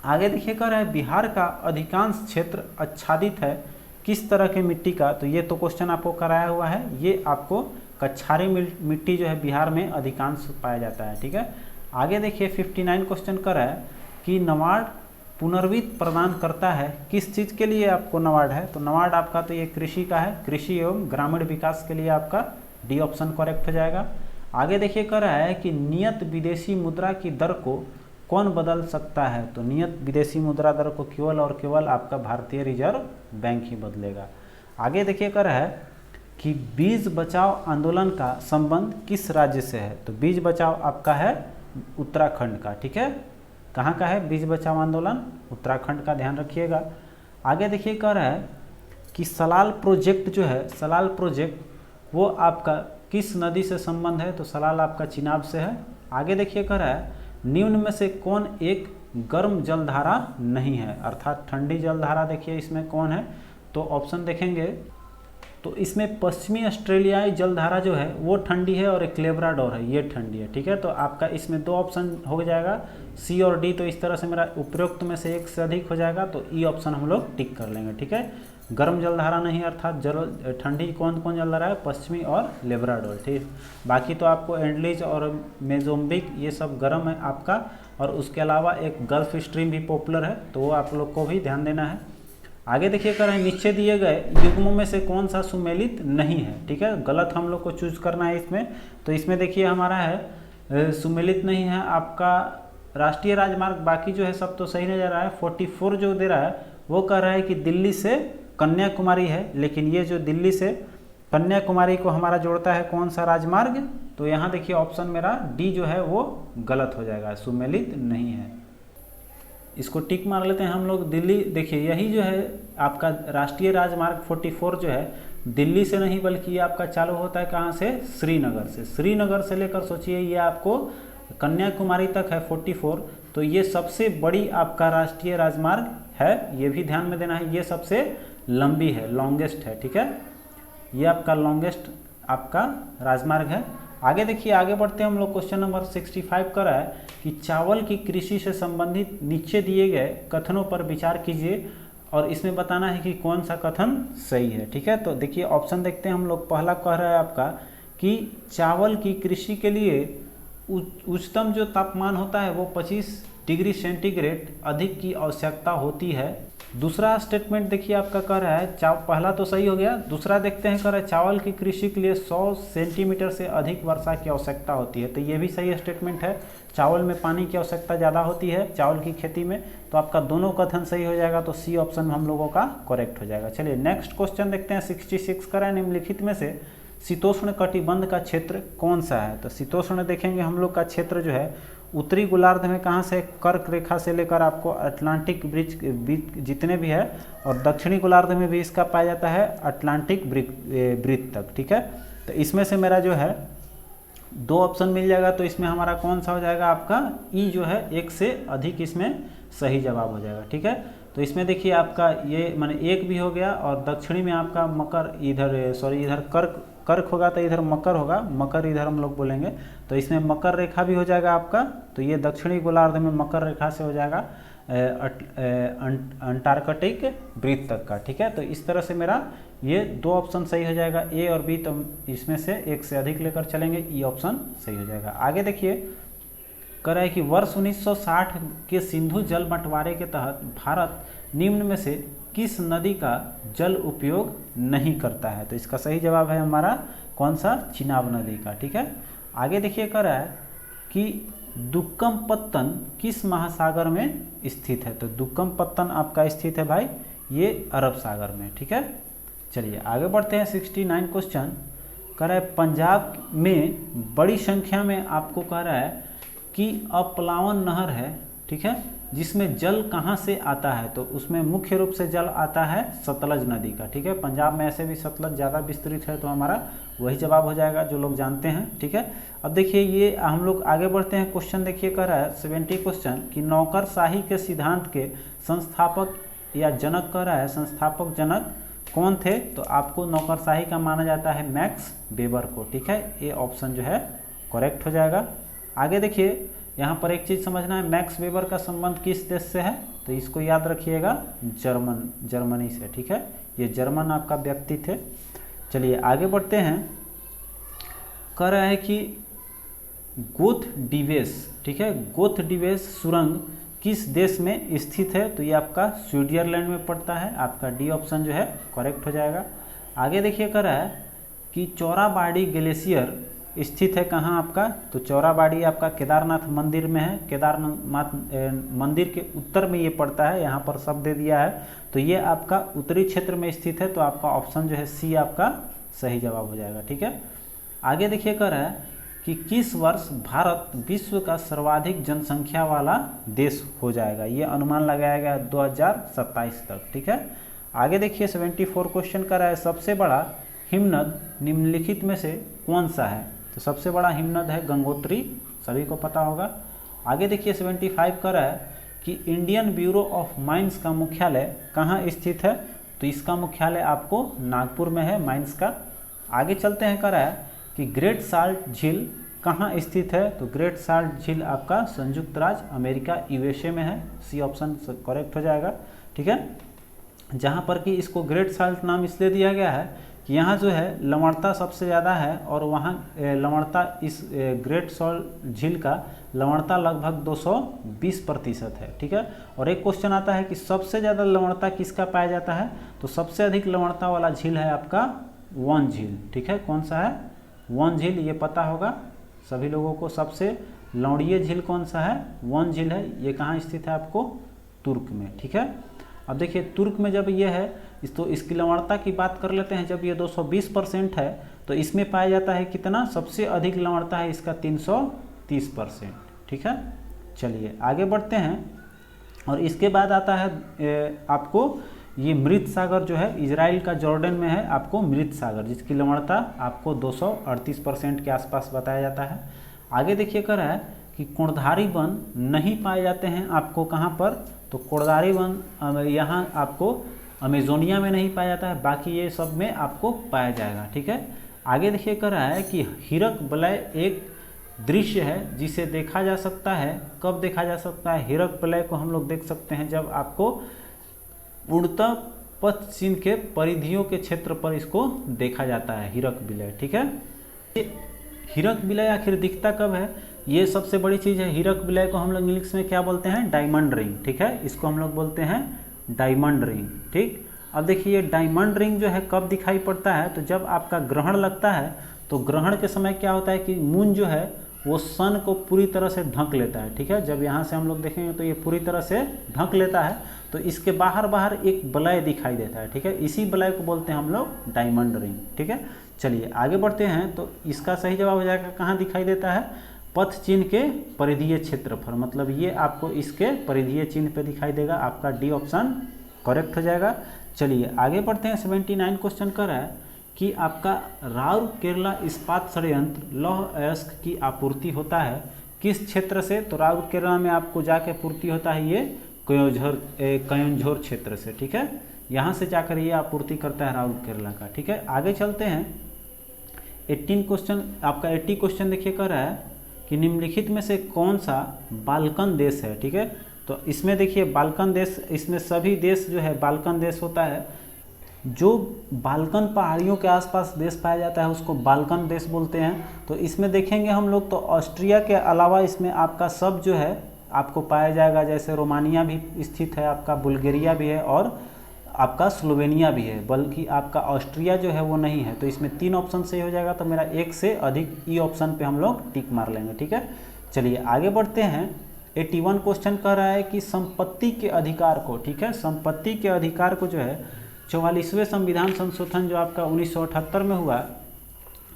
आगे देखिए कह रहा है बिहार का अधिकांश क्षेत्र आच्छादित है किस तरह की मिट्टी का, तो ये तो क्वेश्चन आपको कराया हुआ है, ये आपको कछारी मिट्टी जो है बिहार में अधिकांश पाया जाता है, ठीक है। आगे देखिए 59 क्वेश्चन कर रहा है कि नाबार्ड पुनर्वित्त प्रदान करता है किस चीज़ के लिए आपको नाबार्ड है, तो नाबार्ड आपका तो ये कृषि का है, कृषि एवं ग्रामीण विकास के लिए आपका डी ऑप्शन करेक्ट हो जाएगा। आगे देखिए कह रहा है कि नियत विदेशी मुद्रा की दर को कौन बदल सकता है, तो नियत विदेशी मुद्रा दर को केवल और केवल आपका भारतीय रिजर्व बैंक ही बदलेगा। आगे देखिए कह रहा है कि बीज बचाओ आंदोलन का संबंध किस राज्य से है, तो बीज बचाओ आपका है उत्तराखंड का, ठीक है। कहाँ का है बीज बचाओ आंदोलन, उत्तराखंड का, ध्यान रखिएगा। आगे देखिए कह रहा है कि सलाल प्रोजेक्ट जो है, सलाल प्रोजेक्ट वो आपका किस नदी से संबंध है, तो सलाल आपका चिनाब से है। आगे देखिए कह रहा है निम्न में से कौन एक गर्म जलधारा नहीं है, अर्थात ठंडी जलधारा देखिए इसमें कौन है, तो ऑप्शन देखेंगे तो इसमें पश्चिमी ऑस्ट्रेलियाई जलधारा जो है वो ठंडी है और एक लेब्राडोर है ये ठंडी है, ठीक है। तो आपका इसमें दो ऑप्शन हो जाएगा सी और डी, तो इस तरह से मेरा उपरोक्त में से एक से अधिक हो जाएगा, तो ई ऑप्शन हम लोग टिक कर लेंगे, ठीक है। गर्म जलधारा नहीं, अर्थात जल ठंडी कौन कौन जलधारा है, पश्चिमी और लेब्राडोर, ठीक। बाकी तो आपको एंडलीज और मोज़ाम्बिक ये सब गर्म है आपका, और उसके अलावा एक गल्फ स्ट्रीम भी पॉपुलर है, तो वो आप लोग को भी ध्यान देना है। आगे देखिए कर रहे हैं नीचे दिए गए युग्मों में से कौन सा सुमेलित नहीं है, ठीक है। गलत हम लोग को चूज करना है इसमें, तो इसमें देखिए हमारा है सुमेलित नहीं है आपका राष्ट्रीय राजमार्ग, बाकी जो है सब तो सही नजर आ रहा है। 44 जो दे रहा है वो कह रहा है कि दिल्ली से कन्याकुमारी है, लेकिन ये जो दिल्ली से कन्याकुमारी को हमारा जोड़ता है कौन सा राजमार्ग, तो यहाँ देखिए ऑप्शन मेरा डी जो है वो गलत हो जाएगा, सुमेलित नहीं है। इसको टिक मार लेते हैं हम लोग। दिल्ली देखिए यही जो है आपका राष्ट्रीय राजमार्ग 44 जो है दिल्ली से नहीं बल्कि ये आपका चालू होता है कहाँ से, श्रीनगर से। श्रीनगर से लेकर सोचिए ये आपको कन्याकुमारी तक है 44, तो ये सबसे बड़ी आपका राष्ट्रीय राजमार्ग है, ये भी ध्यान में देना है, ये सबसे लंबी है, लॉन्गेस्ट है, ठीक है। ये आपका लॉन्गेस्ट आपका राजमार्ग है। आगे देखिए आगे बढ़ते हैं हम लोग। क्वेश्चन नंबर 65 का है कि चावल की कृषि से संबंधित नीचे दिए गए कथनों पर विचार कीजिए और इसमें बताना है कि कौन सा कथन सही है, ठीक है। तो देखिए ऑप्शन देखते हैं हम लोग। पहला कह रहा है आपका कि चावल की कृषि के लिए उच्चतम जो तापमान होता है वो 25 डिग्री सेंटीग्रेड अधिक की आवश्यकता होती है। दूसरा स्टेटमेंट देखिए आपका कह रहा है पहला तो सही हो गया, दूसरा देखते हैं कह रहा है चावल की कृषि के लिए 100 सेंटीमीटर से अधिक वर्षा की आवश्यकता होती है, तो ये भी सही स्टेटमेंट है। चावल में पानी की आवश्यकता ज़्यादा होती है चावल की खेती में, तो आपका दोनों कथन सही हो जाएगा, तो सी ऑप्शन हम लोगों का करेक्ट हो जाएगा। चलिए नेक्स्ट क्वेश्चन देखते हैं। 66 का है निम्नलिखित में से शीतोष्ण कटिबंध का क्षेत्र कौन सा है, तो शीतोष्ण देखेंगे हम लोग का क्षेत्र जो है उत्तरी गोलार्ध में कहाँ से, कर्क रेखा से लेकर आपको अटलांटिक ब्रिज जितने भी है, और दक्षिणी गोलार्ध में भी इसका पाया जाता है अटलांटिक ब्रिज तक, ठीक है। तो इसमें से मेरा जो है दो ऑप्शन मिल जाएगा, तो इसमें हमारा कौन सा हो जाएगा आपका ई जो है एक से अधिक, इसमें सही जवाब हो जाएगा, ठीक है। तो इसमें देखिए आपका ये माने एक भी हो गया, और दक्षिणी में आपका मकर इधर सॉरी इधर कर्क कर्क होगा तो इधर मकर होगा, मकर इधर हम लोग बोलेंगे। तो इसमें मकर रेखा भी हो जाएगा आपका। तो ये दक्षिणी गोलार्ध में मकर रेखा से हो जाएगा अंटार्कटिक वृत्त तक का, ठीक है। तो इस तरह से मेरा ये दो ऑप्शन सही हो जाएगा, ए और बी। तो इसमें से एक से अधिक लेकर चलेंगे, ई ऑप्शन सही हो जाएगा। आगे देखिए कह रहा है कि वर्ष 1960 के सिंधु जल बंटवारे के तहत भारत निम्न में से किस नदी का जल उपयोग नहीं करता है। तो इसका सही जवाब है हमारा कौन सा, चिनाब नदी का, ठीक है। आगे देखिए कह रहा है कि दुक्कमपत्तन किस महासागर में स्थित है। तो दुक्कमपत्तन आपका स्थित है भाई ये अरब सागर में, ठीक है। चलिए आगे बढ़ते हैं। 69 क्वेश्चन कह रहा है पंजाब में बड़ी संख्या में आपको कह रहा है कि अपलावन नहर है, ठीक है, जिसमें जल कहाँ से आता है। तो उसमें मुख्य रूप से जल आता है सतलज नदी का, ठीक है। पंजाब में ऐसे भी सतलज ज़्यादा विस्तृत है, तो हमारा वही जवाब हो जाएगा जो लोग जानते हैं, ठीक है। अब देखिए ये हम लोग आगे बढ़ते हैं। क्वेश्चन देखिए कह रहा है 70 क्वेश्चन कि नौकरशाही के सिद्धांत के संस्थापक या जनक कह रहा है, संस्थापक जनक कौन थे। तो आपको नौकरशाही का माना जाता है मैक्स वेबर को, ठीक है। ये ऑप्शन जो है करेक्ट हो जाएगा। आगे देखिए यहाँ पर एक चीज़ समझना है, मैक्स वेबर का संबंध किस देश से है। तो इसको याद रखिएगा जर्मनी से, ठीक है। ये जर्मन आपका व्यक्ति थे। चलिए आगे बढ़ते हैं। कह रहा है कि गोथ डिवेस, ठीक है, गोथ डिवेस सुरंग किस देश में स्थित है। तो ये आपका स्विट्जरलैंड में पड़ता है। आपका डी ऑप्शन जो है करेक्ट हो जाएगा। आगे देखिए कह रहा है कि चौराबाड़ी ग्लेशियर स्थित है कहाँ आपका। तो चौराबाड़ी आपका केदारनाथ मंदिर में है। केदारनाथ मंदिर के उत्तर में ये पड़ता है, यहाँ पर सब दे दिया है। तो ये आपका उत्तरी क्षेत्र में स्थित है। तो आपका ऑप्शन जो है सी आपका सही जवाब हो जाएगा, ठीक है। आगे देखिए कह रहा है कि किस वर्ष भारत विश्व का सर्वाधिक जनसंख्या वाला देश हो जाएगा। ये अनुमान लगाया गया 2027 तक, ठीक है। आगे देखिए 74 क्वेश्चन कर रहा है सबसे बड़ा हिमनद निम्नलिखित में से कौन सा है। तो सबसे बड़ा हिमनद है गंगोत्री, सभी को पता होगा। आगे देखिए 75 कर रहा है कि इंडियन ब्यूरो ऑफ माइंस का मुख्यालय कहाँ स्थित है। तो इसका मुख्यालय आपको नागपुर में है, माइंस का। आगे चलते हैं कर रहा है कि ग्रेट साल्ट झील कहाँ स्थित है। तो ग्रेट साल्ट झील आपका संयुक्त राज्य अमेरिका यूएसए में है। सी ऑप्शन करेक्ट हो जाएगा, ठीक है। जहाँ पर कि इसको ग्रेट साल्ट नाम इसलिए दिया गया है कि यहाँ जो है लवणता सबसे ज़्यादा है, और वहाँ लवणता इस ग्रेट साल्ट झील का लवणता लगभग 220% है, ठीक है। और एक क्वेश्चन आता है कि सबसे ज़्यादा लवणता किसका पाया जाता है। तो सबसे अधिक लवणता वाला झील है आपका वन झील, ठीक है। कौन सा है, वन झील, ये पता होगा सभी लोगों को। सबसे लवणीय झील कौन सा है, वन झील है। ये कहाँ स्थित है आपको, तुर्क में, ठीक है। अब देखिए तुर्क में जब ये है तो इसकी लवणता की बात कर लेते हैं। जब ये 220% है तो इसमें पाया जाता है कितना, सबसे अधिक लवणता है इसका 330%, ठीक है। चलिए आगे बढ़ते हैं। और इसके बाद आता है आपको ये मृत सागर जो है इजराइल का जॉर्डन में है आपको मृत सागर, जिसकी लवणता आपको 238% के आसपास बताया जाता है। आगे देखिए कर रहा है कि कोणधारी वन नहीं पाए जाते हैं आपको कहाँ पर। तो कोणधारी वन यहाँ आपको अमेजोनिया में नहीं पाया जाता है, बाकी ये सब में आपको पाया जाएगा, ठीक है। आगे देखिए कर रहा है कि हिरक वलय एक दृश्य है जिसे देखा जा सकता है। कब देखा जा सकता है, हिरक वलय को हम लोग देख सकते हैं जब आपको पूर्णतः पथ चिन्ह के परिधियों के क्षेत्र पर इसको देखा जाता है हिरक विलय, ठीक है। हिरक विलय आखिर दिखता कब है, ये सबसे बड़ी चीज़ है। हिरक विलय को हम लोग इंग्लिश में क्या बोलते हैं, डायमंड रिंग, ठीक है। इसको हम लोग बोलते हैं डायमंड रिंग, ठीक। अब देखिए ये डायमंड रिंग जो है कब दिखाई पड़ता है। तो जब आपका ग्रहण लगता है तो ग्रहण के समय क्या होता है कि मून जो है वो सन को पूरी तरह से ढक लेता है, ठीक है। जब यहाँ से हम लोग देखेंगे तो ये पूरी तरह से ढक लेता है, तो इसके बाहर बाहर एक वलय दिखाई देता है, ठीक है। इसी वलय को बोलते हैं हम लोग डायमंड रिंग, ठीक है। चलिए आगे बढ़ते हैं। तो इसका सही जवाब हो जाएगा कहाँ दिखाई देता है, पथ चिन्ह के परिधीय क्षेत्र पर, मतलब ये आपको इसके परिधीय चिन्ह पे दिखाई देगा। आपका डी ऑप्शन करेक्ट हो जाएगा। चलिए आगे बढ़ते हैं। 79 क्वेश्चन कर रहा है कि आपका राउरकेला इस्पात संयंत्र लौह अयस्क की आपूर्ति होता है किस क्षेत्र से। तो राउरकेला में आपको जाके पूर्ति होता है ये कयंझोर क्षेत्र से, ठीक है। यहाँ से जाकर ये आपूर्ति करता है राउरकेला का, ठीक है। आगे चलते हैं 18 क्वेश्चन, आपका 80 क्वेश्चन देखिए कह रहा है कि निम्नलिखित में से कौन सा बाल्कन देश है, ठीक है। तो इसमें देखिए बाल्कन देश, इसमें सभी देश जो है बाल्कन देश होता है। जो बाल्कन पहाड़ियों के आसपास देश पाया जाता है उसको बाल्कन देश बोलते हैं। तो इसमें देखेंगे हम लोग तो ऑस्ट्रिया के अलावा इसमें आपका सब जो है आपको पाया जाएगा, जैसे रोमानिया भी स्थित है, आपका बुल्गारिया भी है और आपका स्लोवेनिया भी है, बल्कि आपका ऑस्ट्रिया जो है वो नहीं है। तो इसमें 3 ऑप्शन सही हो जाएगा, तो मेरा एक से अधिक ई ऑप्शन पे हम लोग टिक मार लेंगे, ठीक है। चलिए आगे बढ़ते हैं। 81 क्वेश्चन कह रहा है कि संपत्ति के अधिकार को, ठीक है, संपत्ति के अधिकार को जो है 44वें संविधान संशोधन जो आपका 1978 में हुआ,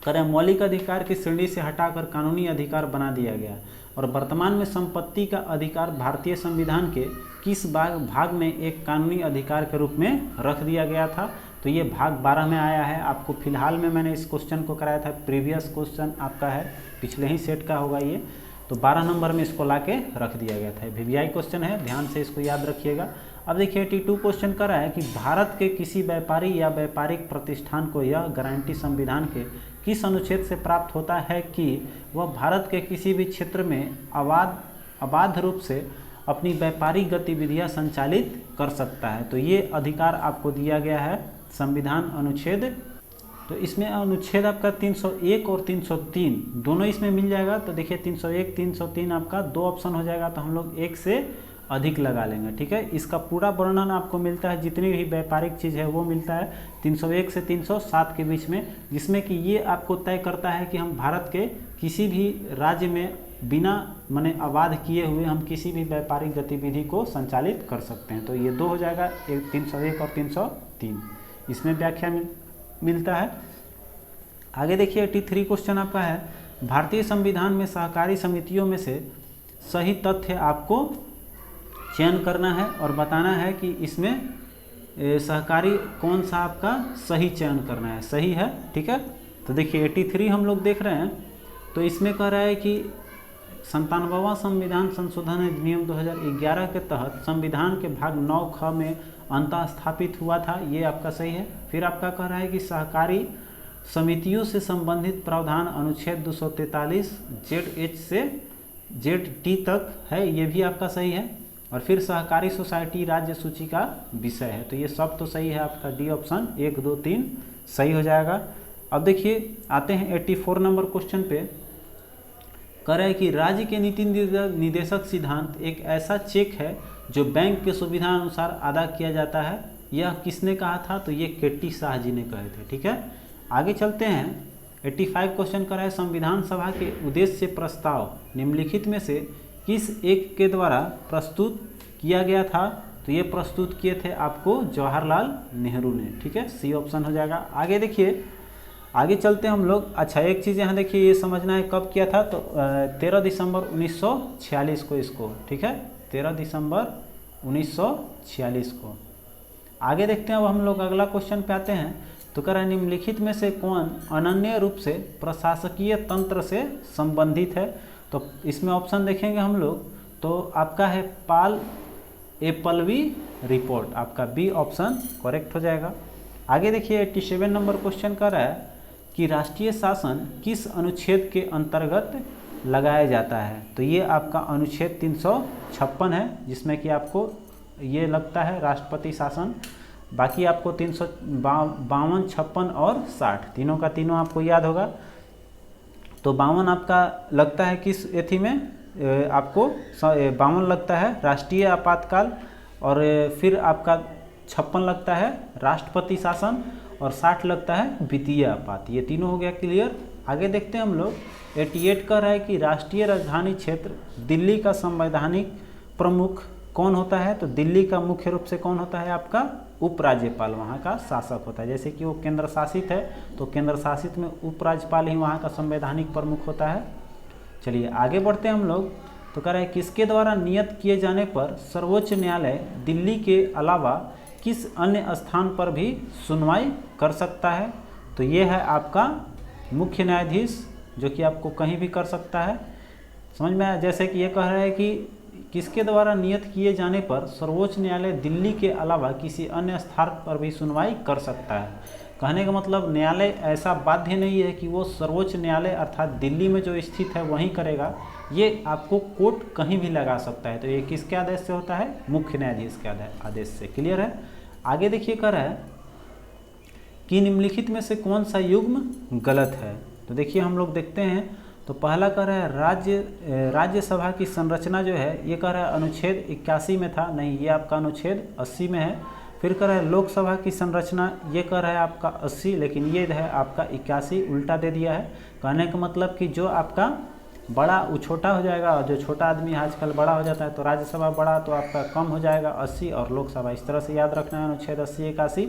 करें मौलिक अधिकार की श्रेणी से हटाकर कानूनी अधिकार बना दिया गया और वर्तमान में संपत्ति का अधिकार भारतीय संविधान के किस भाग में एक कानूनी अधिकार के रूप में रख दिया गया था। तो ये भाग 12 में आया है। आपको फिलहाल में मैंने इस क्वेश्चन को कराया था, प्रीवियस क्वेश्चन आपका है, पिछले ही सेट का होगा ये। तो 12 नंबर में इसको लाके रख दिया गया था। वीवीआई क्वेश्चन है, ध्यान से इसको याद रखिएगा। अब देखिए 82 क्वेश्चन कर रहा है कि भारत के किसी व्यापारी या व्यापारिक प्रतिष्ठान को यह गारंटी संविधान के किस अनुच्छेद से प्राप्त होता है कि वह भारत के किसी भी क्षेत्र में अबाध रूप से अपनी व्यापारिक गतिविधियां संचालित कर सकता है। तो ये अधिकार आपको दिया गया है संविधान अनुच्छेद, तो इसमें अनुच्छेद आपका 301 और 303 दोनों इसमें मिल जाएगा। तो देखिए 301 303 आपका 2 ऑप्शन हो जाएगा, तो हम लोग एक से अधिक लगा लेंगे, ठीक है। इसका पूरा वर्णन आपको मिलता है, जितनी भी व्यापारिक चीज़ है वो मिलता है 301 से 307 के बीच में, जिसमें कि ये आपको तय करता है कि हम भारत के किसी भी राज्य में बिना माने अबाध किए हुए हम किसी भी व्यापारिक गतिविधि को संचालित कर सकते हैं। तो ये 2 हो जाएगा, 301 और 303 इसमें व्याख्या मिलता है। आगे देखिए 83 क्वेश्चन आपका है, भारतीय संविधान में सहकारी समितियों में से सही तथ्य आपको चयन करना है और बताना है कि इसमें सहकारी कौन सा आपका सही चयन करना है, सही है, ठीक है। तो देखिए 83 हम लोग देख रहे हैं, तो इसमें कह रहा है कि 97वां संविधान संशोधन अधिनियम 2011 के तहत संविधान के भाग 9 ख में अंतः स्थापित हुआ था, ये आपका सही है। फिर आपका कह रहा है कि सहकारी समितियों से संबंधित प्रावधान अनुच्छेद 243 ZH से ZT तक है, ये भी आपका सही है। और फिर सहकारी सोसाइटी राज्य सूची का विषय है, तो ये सब तो सही है, आपका डी ऑप्शन 1 2 3 सही हो जाएगा। अब देखिए आते हैं 84 नंबर क्वेश्चन पे, कह रहा है कि राज्य के नीति निदेशक सिद्धांत एक ऐसा चेक है जो बैंक के सुविधा अनुसार अदा किया जाता है, यह किसने कहा था। तो ये KT शाह जी ने कहे थे, ठीक है। आगे चलते हैं 85 क्वेश्चन कर रहा है, संविधान सभा के उद्देश्य प्रस्ताव निम्नलिखित में से किस एक के द्वारा प्रस्तुत किया गया था। तो ये प्रस्तुत किए थे आपको जवाहरलाल नेहरू ने, ठीक है, सी ऑप्शन हो जाएगा। आगे देखिए, आगे चलते हैं हम लोग। अच्छा एक चीज़ यहाँ देखिए, ये समझना है कब किया था, तो 13 दिसंबर 1946 को इसको, ठीक है, 13 दिसंबर 1946 को। आगे देखते हैं, अब हम लोग अगला क्वेश्चन पे आते हैं। तो कह रहा है निम्नलिखित में से कौन अनन्य रूप से प्रशासकीय तंत्र से संबंधित है। तो इसमें ऑप्शन देखेंगे हम लोग, तो आपका है पाल एपलवी रिपोर्ट, आपका बी ऑप्शन करेक्ट हो जाएगा। आगे देखिए 87 नंबर क्वेश्चन कर रहा है कि राष्ट्रीय शासन किस अनुच्छेद के अंतर्गत लगाया जाता है। तो ये आपका अनुच्छेद 356 है, जिसमें कि आपको ये लगता है राष्ट्रपति शासन। बाकी आपको 352, 56 और 60 तीनों का तीनों आपको याद होगा। तो 52 आपका लगता है किस एथी में, आपको 52 लगता है राष्ट्रीय आपातकाल, और फिर आपका 56 लगता है राष्ट्रपति शासन, और 60 लगता है वित्तीय आपात। ये तीनों हो गया क्लियर। आगे देखते हैं हम लोग 88 कह रहा है कि राष्ट्रीय राजधानी क्षेत्र दिल्ली का संवैधानिक प्रमुख कौन होता है। तो दिल्ली का मुख्य रूप से कौन होता है, आपका उपराज्यपाल वहाँ का शासक होता है। जैसे कि वो केंद्र शासित है, तो केंद्र शासित में उपराज्यपाल ही वहाँ का संवैधानिक प्रमुख होता है। चलिए आगे बढ़ते हैं हम लोग। तो कह रहे हैं किसके द्वारा नियत किए जाने पर सर्वोच्च न्यायालय दिल्ली के अलावा किस अन्य स्थान पर भी सुनवाई कर सकता है। तो ये है आपका मुख्य न्यायाधीश, जो कि आपको कहीं भी कर सकता है। समझ में आया। जैसे कि ये कह रहा है कि किसके द्वारा नियत किए जाने पर सर्वोच्च न्यायालय दिल्ली के अलावा किसी अन्य स्थान पर भी सुनवाई कर सकता है। कहने का मतलब न्यायालय ऐसा बाध्य नहीं है कि वो सर्वोच्च न्यायालय अर्थात दिल्ली में जो स्थित है वहीं करेगा, ये आपको कोर्ट कहीं भी लगा सकता है। तो ये किसके आदेश से होता है? मुख्य न्यायाधीश के आदेश से। क्लियर है? आगे देखिए कर है कि निम्नलिखित में से कौन सा युग्म गलत है। तो देखिए हम लोग देखते हैं। तो पहला कह रहा है राज्यसभा की संरचना जो है ये कह रहा है अनुच्छेद 81 में था, नहीं ये आपका अनुच्छेद 80 में है। फिर कह रहा है लोकसभा की संरचना, ये कह रहा है आपका 80, लेकिन ये है आपका 81, उल्टा दे दिया है। कहने का मतलब कि जो आपका बड़ा वो छोटा हो जाएगा और जो छोटा आदमी आजकल बड़ा हो जाता है, तो राज्यसभा बड़ा तो आपका कम हो जाएगा 80 और लोकसभा, इस तरह से याद रखना है अनुच्छेद 80 81।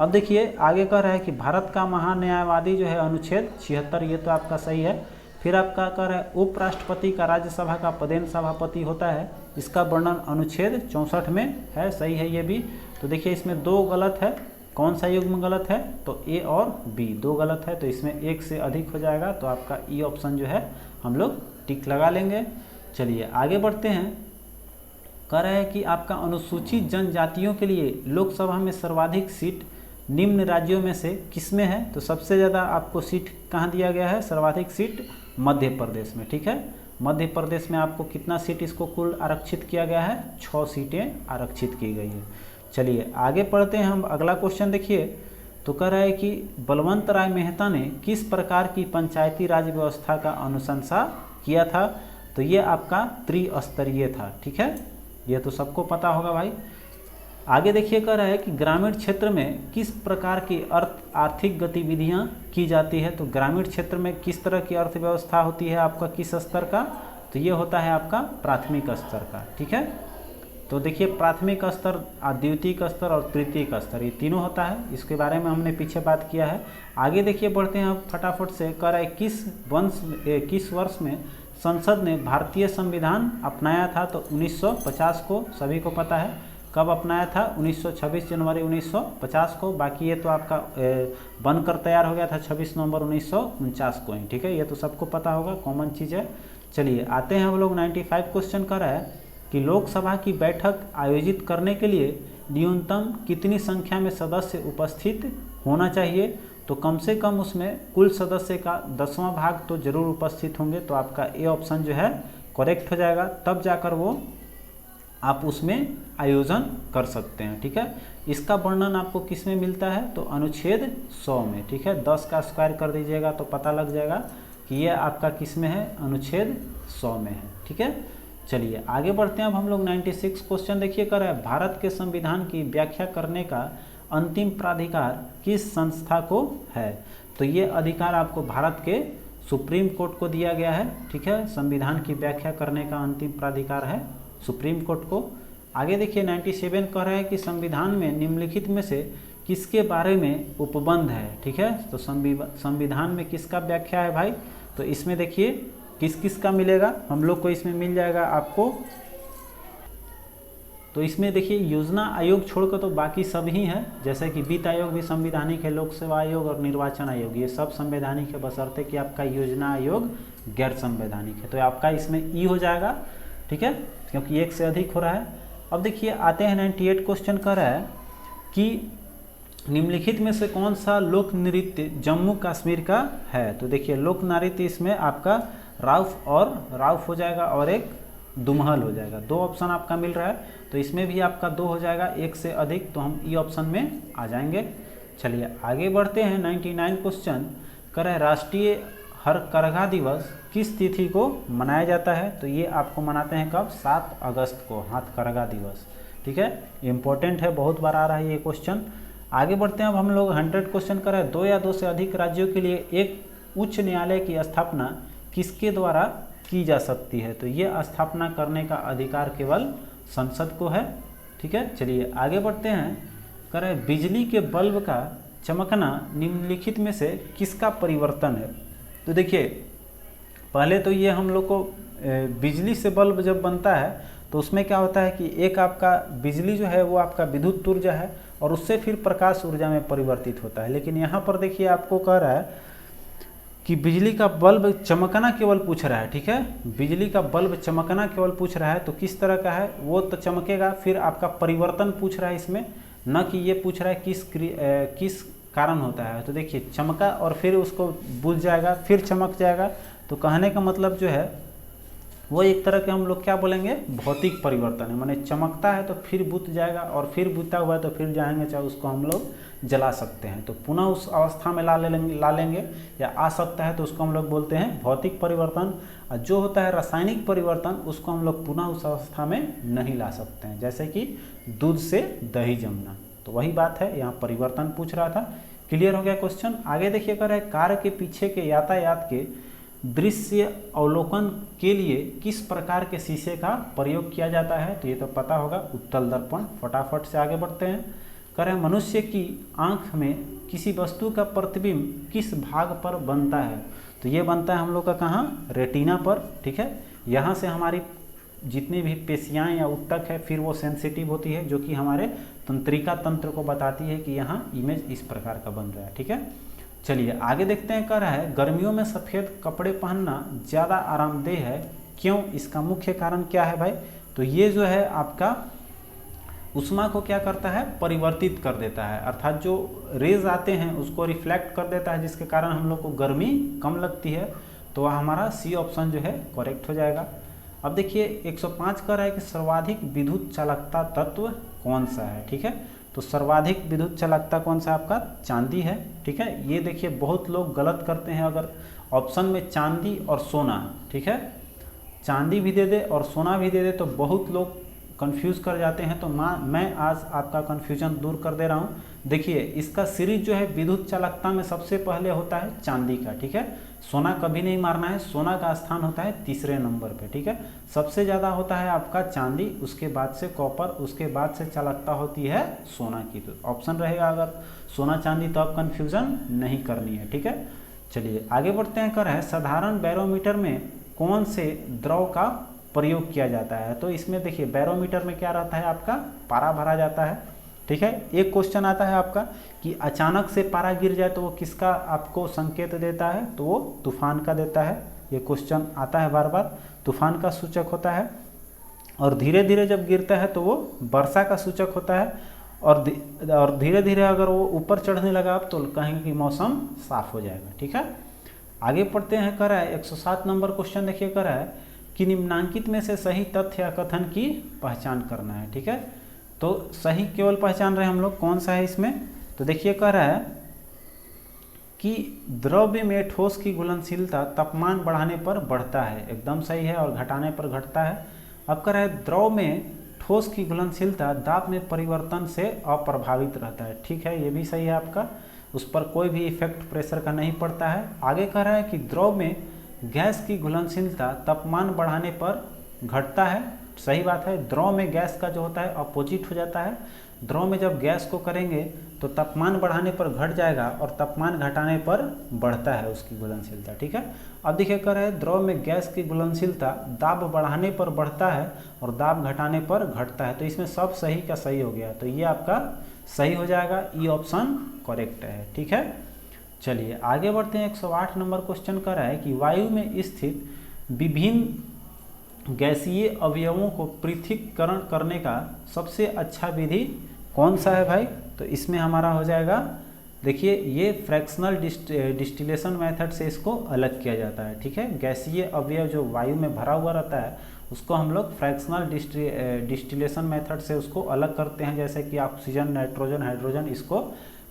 अब देखिए आगे कह रहा है कि भारत का महान्यायवादी जो है अनुच्छेद 76, ये तो आपका सही है। फिर आपका कह रहा है उपराष्ट्रपति का राज्यसभा का पदेन सभापति होता है, इसका वर्णन अनुच्छेद 64 में है, सही है ये भी। तो देखिए इसमें दो गलत है, कौन सा युग्म गलत है? तो ए और बी दो गलत है, तो इसमें एक से अधिक हो जाएगा, तो आपका ई ऑप्शन जो है हम लोग टिक लगा लेंगे। चलिए आगे बढ़ते हैं। कह रहा है कि आपका अनुसूचित जनजातियों के लिए लोकसभा में सर्वाधिक सीट निम्न राज्यों में से किसमें है? तो सबसे ज़्यादा आपको सीट कहाँ दिया गया है? सर्वाधिक सीट मध्य प्रदेश में। ठीक है, मध्य प्रदेश में आपको कितना सीट इसको कुल आरक्षित किया गया है? 6 सीटें आरक्षित की गई है। चलिए आगे पढ़ते हैं हम। अगला क्वेश्चन देखिए। तो कह रहा है कि बलवंत राय मेहता ने किस प्रकार की पंचायती राज व्यवस्था का अनुशंसा किया था? तो ये आपका त्रिस्तरीय था। ठीक है, ये तो सबको पता होगा भाई। आगे देखिए कह रहा है कि ग्रामीण क्षेत्र में किस प्रकार की आर्थिक गतिविधियां की जाती है? तो ग्रामीण क्षेत्र में किस तरह की अर्थव्यवस्था होती है आपका, किस स्तर का? तो ये होता है आपका प्राथमिक स्तर का। ठीक है, तो देखिए प्राथमिक स्तर, द्वितीयक स्तर और तृतीयक स्तर, ये तीनों होता है। इसके बारे में हमने पीछे बात किया है। आगे देखिए बढ़ते हैं आप फटाफट से। कह रहा है किस वर्ष में संसद ने भारतीय संविधान अपनाया था? तो 1950 को, सभी को पता है। कब अपनाया था? 26 जनवरी 1950 को। बाकी ये तो आपका बनकर तैयार हो गया था 26 नवंबर 1949 को ही। ठीक है, ये तो सबको पता होगा, कॉमन चीज़ है। चलिए आते हैं हम लोग 95 क्वेश्चन कर रहा है कि लोकसभा की बैठक आयोजित करने के लिए न्यूनतम कितनी संख्या में सदस्य उपस्थित होना चाहिए? तो कम से कम उसमें कुल सदस्य का 10वां भाग तो जरूर उपस्थित होंगे, तो आपका ए ऑप्शन जो है करेक्ट हो जाएगा, तब जाकर वो आप उसमें आयोजन कर सकते हैं। ठीक है, इसका वर्णन आपको किस में मिलता है? तो अनुच्छेद 100 में। ठीक है, 10 का स्क्वायर कर दीजिएगा तो पता लग जाएगा कि ये आपका किस में है? अनुच्छेद 100 में है। ठीक है, चलिए आगे बढ़ते हैं। अब हम लोग 96 क्वेश्चन देखिए कर रहे हैं। भारत के संविधान की व्याख्या करने का अंतिम प्राधिकार किस संस्था को है? तो ये अधिकार आपको भारत के सुप्रीम कोर्ट को दिया गया है। ठीक है, संविधान की व्याख्या करने का अंतिम प्राधिकार है सुप्रीम कोर्ट को। आगे देखिए 97 कह रहा है कि संविधान में निम्नलिखित में से किसके बारे में उपबंध है? ठीक है, तो संविधान में किसका व्याख्या है भाई? तो इसमें देखिए किस किस का मिलेगा हम लोग को, इसमें मिल जाएगा आपको। तो इसमें देखिए योजना आयोग छोड़कर तो बाकी सब ही है, जैसे कि वित्त आयोग भी संवैधानिक है, लोक सेवा आयोग और निर्वाचन आयोग, ये सब संवैधानिक है, बशर्ते कि आपका योजना आयोग गैर संवैधानिक है। तो आपका इसमें ई हो जाएगा। ठीक है, क्योंकि एक से अधिक हो रहा है। अब देखिए आते हैं 98 क्वेश्चन कर रहा है कि निम्नलिखित में से कौन सा लोक नृत्य जम्मू कश्मीर का है? तो देखिए लोक नृत्य इसमें आपका राउफ हो जाएगा और एक दुमहल हो जाएगा। दो ऑप्शन आपका मिल रहा है, तो इसमें भी आपका 2 हो जाएगा, एक से अधिक, तो हम ई ऑप्शन में आ जाएंगे। चलिए आगे बढ़ते हैं। 99 क्वेश्चन कर रहा है राष्ट्रीय हथकरघा दिवस किस तिथि को मनाया जाता है? तो ये आपको मनाते हैं कब? 7 अगस्त को, हथकरघा दिवस। ठीक है, इम्पोर्टेंट है, बहुत बार आ रहा है ये क्वेश्चन। आगे बढ़ते हैं। अब हम लोग 100 क्वेश्चन कर रहे हैं। 2 या 2 से अधिक राज्यों के लिए एक उच्च न्यायालय की स्थापना किसके द्वारा की जा सकती है? तो ये स्थापना करने का अधिकार केवल संसद को है। ठीक है, चलिए आगे बढ़ते हैं। कह रहे हैं बिजली के बल्ब का चमकना निम्नलिखित में से किसका परिवर्तन है? तो देखिए पहले तो ये हम लोग को बिजली से बल्ब जब बनता है तो उसमें क्या होता है कि एक आपका बिजली जो है वो आपका विद्युत ऊर्जा है और उससे फिर प्रकाश ऊर्जा में परिवर्तित होता है। लेकिन यहाँ पर देखिए आपको कह रहा है कि बिजली का बल्ब चमकना केवल पूछ रहा है, ठीक है, बिजली का बल्ब चमकना केवल पूछ रहा है, तो किस तरह का है वो तो चमकेगा। फिर आपका परिवर्तन पूछ रहा है इसमें, न कि ये पूछ रहा है किस कारण होता है। तो देखिए चमका और फिर उसको बुझ जाएगा, फिर चमक जाएगा, तो कहने का मतलब जो है वो एक तरह के हम लोग क्या बोलेंगे, भौतिक परिवर्तन है। माने चमकता है तो फिर बुझ जाएगा, और फिर बुझता हुआ है तो फिर जाएंगे, चाहे उसको हम लोग जला सकते हैं, तो पुनः उस अवस्था में ला लेंगे या आ सकता है, तो उसको हम लोग बोलते हैं भौतिक परिवर्तन। और जो होता है रासायनिक परिवर्तन, उसको हम लोग पुनः उस अवस्था में नहीं ला सकते हैं, जैसे कि दूध से दही जमना। तो वही बात है, यहाँ परिवर्तन पूछ रहा था। क्लियर हो गया क्वेश्चन। आगे देखिए, कर है कार के पीछे के यातायात के दृश्य अवलोकन के लिए किस प्रकार के शीशे का प्रयोग किया जाता है। तो ये तो पता होगा, उत्तल दर्पण। फटाफट से आगे बढ़ते हैं। कह रहे हैं मनुष्य की आंख में किसी वस्तु का प्रतिबिंब किस भाग पर बनता है। तो ये बनता है हम लोग का कहाँ, रेटिना पर, ठीक है। यहाँ से हमारी जितनी भी पेशियाँ या उत्तक है फिर वो सेंसिटिव होती है, जो कि हमारे तंत्रिका तंत्र को बताती है कि यहाँ इमेज इस प्रकार का बन रहा है, ठीक है। चलिए आगे देखते हैं। कह रहा है गर्मियों में सफ़ेद कपड़े पहनना ज़्यादा आरामदेह है, क्यों, इसका मुख्य कारण क्या है भाई। तो ये जो है आपका उष्मा को क्या करता है, परिवर्तित कर देता है, अर्थात जो रेज आते हैं उसको रिफ्लेक्ट कर देता है, जिसके कारण हम लोग को गर्मी कम लगती है। तो वह हमारा सी ऑप्शन जो है करेक्ट हो जाएगा। अब देखिए 105 कह रहा है कि सर्वाधिक विद्युत चालकता तत्व कौन सा है, ठीक है। तो सर्वाधिक विद्युत चालकता कौन सा आपका, चांदी है, ठीक है। ये देखिए बहुत लोग गलत करते हैं, अगर ऑप्शन में चांदी और सोना, ठीक है, चांदी भी दे दे और सोना भी दे दे तो बहुत लोग कंफ्यूज कर जाते हैं। तो मैं आज आपका कंफ्यूजन दूर कर दे रहा हूँ। देखिए इसका सीरीज जो है विद्युत चालकता में सबसे पहले होता है चांदी का, ठीक है। सोना कभी नहीं मारना है, सोना का स्थान होता है तीसरे नंबर पे, ठीक है। सबसे ज़्यादा होता है आपका चांदी, उसके बाद से कॉपर, उसके बाद से चालकता होती है सोना की। तो ऑप्शन रहेगा अगर सोना चांदी, तो आप कन्फ्यूज़न नहीं करनी है, ठीक है। चलिए आगे बढ़ते हैं। कर है साधारण बैरोमीटर में कौन से द्रव का प्रयोग किया जाता है। तो इसमें देखिए बैरोमीटर में क्या रहता है, आपका पारा भरा जाता है, ठीक है। एक क्वेश्चन आता है आपका कि अचानक से पारा गिर जाए तो वो किसका आपको संकेत देता है, तो वो तूफान का देता है। ये क्वेश्चन आता है बार बार, तूफान का सूचक होता है। और धीरे धीरे जब गिरता है तो वो वर्षा का सूचक होता है। और धीरे धीरे अगर वो ऊपर चढ़ने लगा तो कहेंगे कि मौसम साफ हो जाएगा, ठीक है। आगे पढ़ते हैं। कर रहा है 107 नंबर क्वेश्चन देखिए, कर रहा है कि निम्नांकित में से सही तथ्य या कथन की पहचान करना है, ठीक है। तो सही केवल पहचान रहे हम लोग, कौन सा है इसमें। तो देखिए कह रहा है कि द्रव्य में ठोस की घुलनशीलता तापमान बढ़ाने पर बढ़ता है, एकदम सही है, और घटाने पर घटता है। अब कह रहा है द्रव में ठोस की घुलनशीलता दाब में परिवर्तन से अप्रभावित रहता है, ठीक है, ये भी सही है आपका, उस पर कोई भी इफेक्ट प्रेशर का नहीं पड़ता है। आगे कह रहा है कि द्रव में गैस की घुलनशीलता तापमान बढ़ाने पर घटता है, सही बात है। द्रव में गैस का जो होता है अपोजिट हो जाता है। द्रव में जब गैस को करेंगे तो तापमान बढ़ाने पर घट जाएगा और तापमान घटाने पर बढ़ता है उसकी घुलनशीलता, ठीक है। अब देखिए कर रहे हैं द्रव में गैस की घुलनशीलता दाब बढ़ाने पर बढ़ता है और दाब घटाने पर घटता है। तो इसमें सब सही का सही हो गया, तो ये आपका सही हो जाएगा, ई ऑप्शन करेक्ट है, ठीक है। चलिए आगे बढ़ते हैं। 108 नंबर क्वेश्चन कर रहा है कि वायु में स्थित विभिन्न गैसीय अवयवों को पृथक्करण करने का सबसे अच्छा विधि कौन सा है भाई। तो इसमें हमारा हो जाएगा, देखिए ये फ्रैक्शनल डिस्टिलेशन मेथड से इसको अलग किया जाता है, ठीक है। गैसीय अवयव जो वायु में भरा हुआ रहता है उसको हम लोग फ्रैक्शनल डिस्टिलेशन मेथड से उसको अलग करते हैं, जैसे कि ऑक्सीजन, नाइट्रोजन, हाइड्रोजन, इसको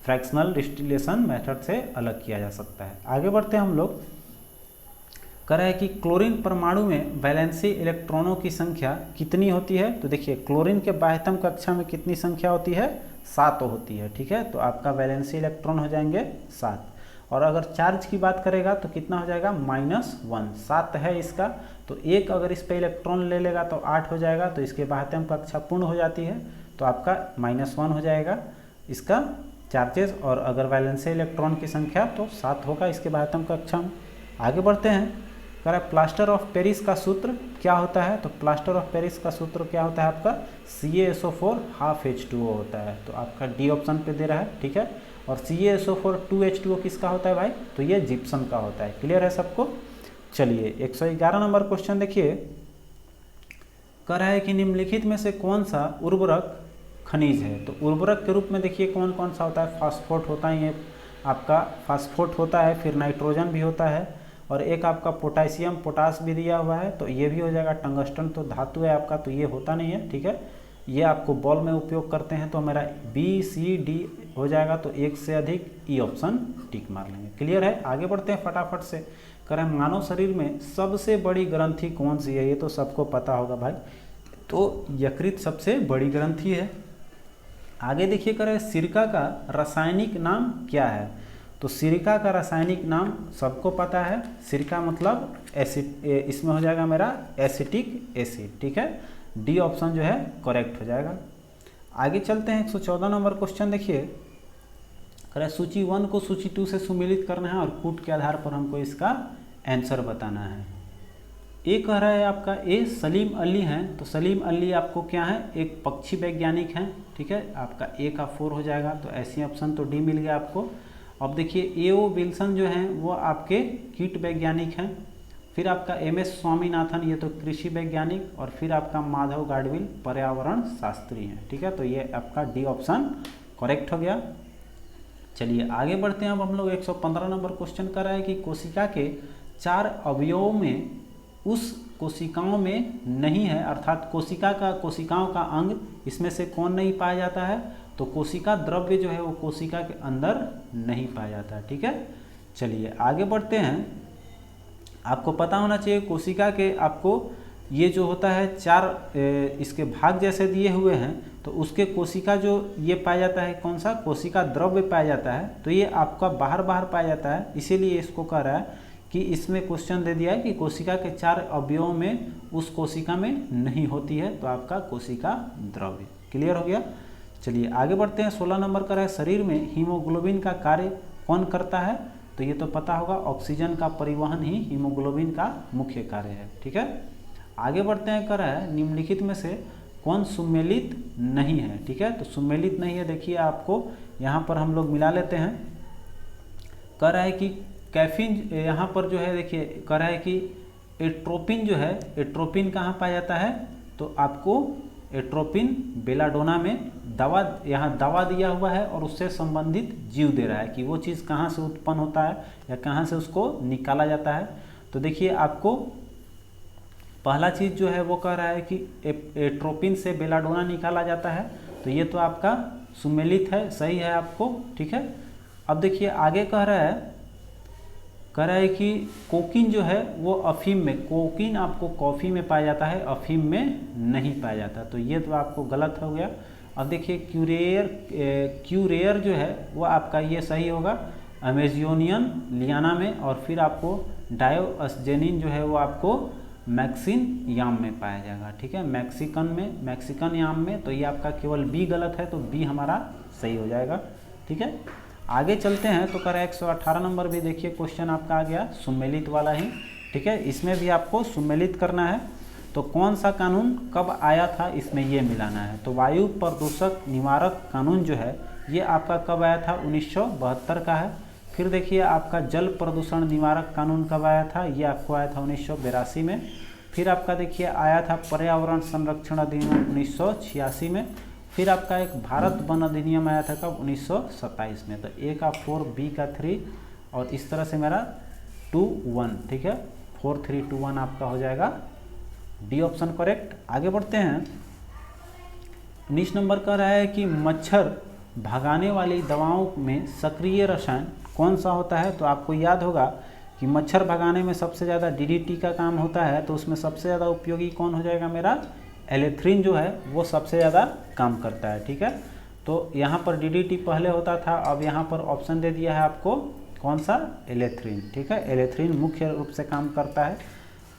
फ्रैक्शनल डिस्टिलेशन मेथड से अलग किया जा सकता है। आगे बढ़ते हैं हम लोग। कह रहा है कि क्लोरीन परमाणु में वैलेंसी इलेक्ट्रॉनों की संख्या कितनी होती है। तो देखिए क्लोरीन के बाह्यतम कक्षा में कितनी संख्या होती है, 7 होती है, ठीक है। तो आपका वैलेंसी इलेक्ट्रॉन हो जाएंगे 7। और अगर चार्ज की बात करेगा तो कितना हो जाएगा, -1, 7 है इसका। तो एक अगर इस पे इलेक्ट्रॉन ले लेगा तो 8 हो जाएगा, तो इसके बाह्यतम कक्षा पूर्ण हो जाती है, तो आपका -1 हो जाएगा इसका चार्जेस। और अगर वैलेंसी इलेक्ट्रॉन की संख्या तो 7 होगा इसके बाह्यतम कक्षा में। आगे बढ़ते हैं। कह रहा है प्लास्टर ऑफ पेरिस का सूत्र क्या होता है। तो प्लास्टर ऑफ पेरिस का सूत्र क्या होता है आपका, CaSO4 ½ H2O होता है। तो आपका डी ऑप्शन पे दे रहा है, ठीक है। और CaSO4 2H2O किसका होता है भाई, तो ये जिप्सम का होता है। क्लियर है सबको। चलिए 111 नंबर क्वेश्चन देखिए, कह रहा है कि निम्नलिखित में से कौन सा उर्वरक खनिज है। तो उर्वरक के रूप में देखिए कौन कौन सा होता है, फास्फोट होता है, ये आपका फास्फोट होता है, फिर नाइट्रोजन भी होता है, और एक आपका पोटासियम पोटास भी दिया हुआ है, तो ये भी हो जाएगा। टंगस्टन तो धातु है आपका, तो ये होता नहीं है, ठीक है। ये आपको बॉल में उपयोग करते हैं, तो मेरा B, C, D हो जाएगा, तो एक से अधिक ई ऑप्शन टिक मार लेंगे। क्लियर है। आगे बढ़ते हैं फटाफट से। करें मानव शरीर में सबसे बड़ी ग्रंथि कौन सी है, ये तो सबको पता होगा भाई, तो यकृत सबसे बड़ी ग्रंथि है। आगे देखिए करें सिरका का रासायनिक नाम क्या है। तो सिरका का रासायनिक नाम सबको पता है, सिरका मतलब एसिड, इसमें हो जाएगा मेरा एसिटिक एसिड, ठीक है। डी ऑप्शन जो है करेक्ट हो जाएगा। आगे चलते हैं 114 नंबर क्वेश्चन देखिए, करें सूची 1 को सूची 2 से सुमेलित करना है और कूट के आधार पर हमको इसका आंसर बताना है। ए कह रहा है आपका ए सलीम अली हैं, तो सलीम अली आपको क्या है, एक पक्षी वैज्ञानिक हैं, ठीक है। आपका ए का 4 हो जाएगा, तो ऐसी ऑप्शन तो डी मिल गया आपको। अब देखिए A.O. विल्सन जो हैं वो आपके कीट वैज्ञानिक हैं, फिर आपका M.S. स्वामीनाथन ये तो कृषि वैज्ञानिक, और फिर आपका माधव गाडविल पर्यावरण शास्त्री हैं, ठीक है। तो ये आपका डी ऑप्शन करेक्ट हो गया। चलिए आगे बढ़ते हैं। अब हम लोग 115 नंबर क्वेश्चन कर रहा है कि कोशिका के 4 अवयवों में उस कोशिकाओं में नहीं है, अर्थात कोशिकाओं का अंग इसमें से कौन नहीं पाया जाता है, तो कोशिका द्रव्य जो है वो कोशिका के अंदर नहीं पाया जाता है, ठीक है। चलिए आगे बढ़ते हैं। आपको पता होना चाहिए कोशिका के, आपको ये जो होता है 4 इसके भाग जैसे दिए हुए हैं, तो उसके कोशिका जो ये पाया जाता है कौन सा, कोशिका द्रव्य पाया जाता है, तो ये आपका बाहर पाया जाता है, इसीलिए इसको कह रहा है कि इसमें क्वेश्चन दे दिया है कि कोशिका के 4 अवयवों में उस कोशिका में नहीं होती है, तो आपका कोशिका द्रव्य। क्लियर हो गया। चलिए आगे बढ़ते हैं। 16 नंबर का है शरीर में हीमोग्लोबिन का कार्य कौन करता है, तो ये तो पता होगा, ऑक्सीजन का परिवहन ही हीमोग्लोबिन का मुख्य कार्य है, ठीक है। आगे बढ़ते हैं। कर रहा है निम्नलिखित में से कौन सुमेलित नहीं है, ठीक है। तो सुमेलित नहीं है, देखिए आपको यहाँ पर हम लोग मिला लेते हैं। कह रहा है कि कैफीन यहाँ पर जो है, देखिए कह रहा है कि एट्रोपिन जो है, एट्रोपिन कहाँ पाया जाता है, तो आपको एट्रोपिन बेलाडोना में यहाँ दवा दिया हुआ है, और उससे संबंधित जीव दे रहा है कि वो चीज़ कहाँ से उत्पन्न होता है या कहाँ से उसको निकाला जाता है। तो देखिए आपको पहला चीज़ जो है वो कह रहा है कि एट्रोपिन से बेलाडोना निकाला जाता है, तो ये तो आपका सुमेलित है, सही है आपको, ठीक है। अब देखिए आगे कह रहा है कि कोकीन जो है वो अफीम में, कोकीन आपको कॉफ़ी में पाया जाता है, अफीम में नहीं पाया जाता, तो ये तो आपको गलत हो गया। अब देखिए क्यूरेयर जो है वो आपका ये सही होगा, अमेजोनियन लियाना में, और फिर आपको डायोअस्जेनिन जो है वो आपको मैक्सिन याम में पाया जाएगा, ठीक है, मैक्सिकन याम में, तो ये आपका केवल बी गलत है, तो बी हमारा सही हो जाएगा, ठीक है। आगे चलते हैं। तो करें 118 नंबर भी देखिए क्वेश्चन आपका आ गया सुमेलित वाला ही, ठीक है। इसमें भी आपको सुमेलित करना है। तो कौन सा कानून कब आया था, इसमें ये मिलाना है। तो वायु प्रदूषक निवारक कानून जो है ये आपका कब आया था, 1972 का है। फिर देखिए आपका जल प्रदूषण निवारक कानून कब आया था, ये आपको आया था 1982 में। फिर आपका देखिए आया था पर्यावरण संरक्षण अधिनियम 1986 में। फिर आपका एक भारत वन अधिनियम आया था कब, 1927 में। तो ए का 4, बी का 3, और इस तरह से मेरा 2, 1, ठीक है, 4, 3, 2, 1 आपका हो जाएगा डी ऑप्शन करेक्ट। आगे बढ़ते हैं। 19 नंबर का रहा है कि मच्छर भगाने वाली दवाओं में सक्रिय रसायन कौन सा होता है। तो आपको याद होगा कि मच्छर भगाने में सबसे ज़्यादा DDT का काम होता है, तो उसमें सबसे ज़्यादा उपयोगी कौन हो जाएगा, मेरा एलेथ्रिन जो है वो सबसे ज़्यादा काम करता है, ठीक है। तो यहाँ पर DDT पहले होता था, अब यहाँ पर ऑप्शन दे दिया है आपको कौन सा, एलेथ्रिन, ठीक है। एलेथ्रिन मुख्य रूप से काम करता है।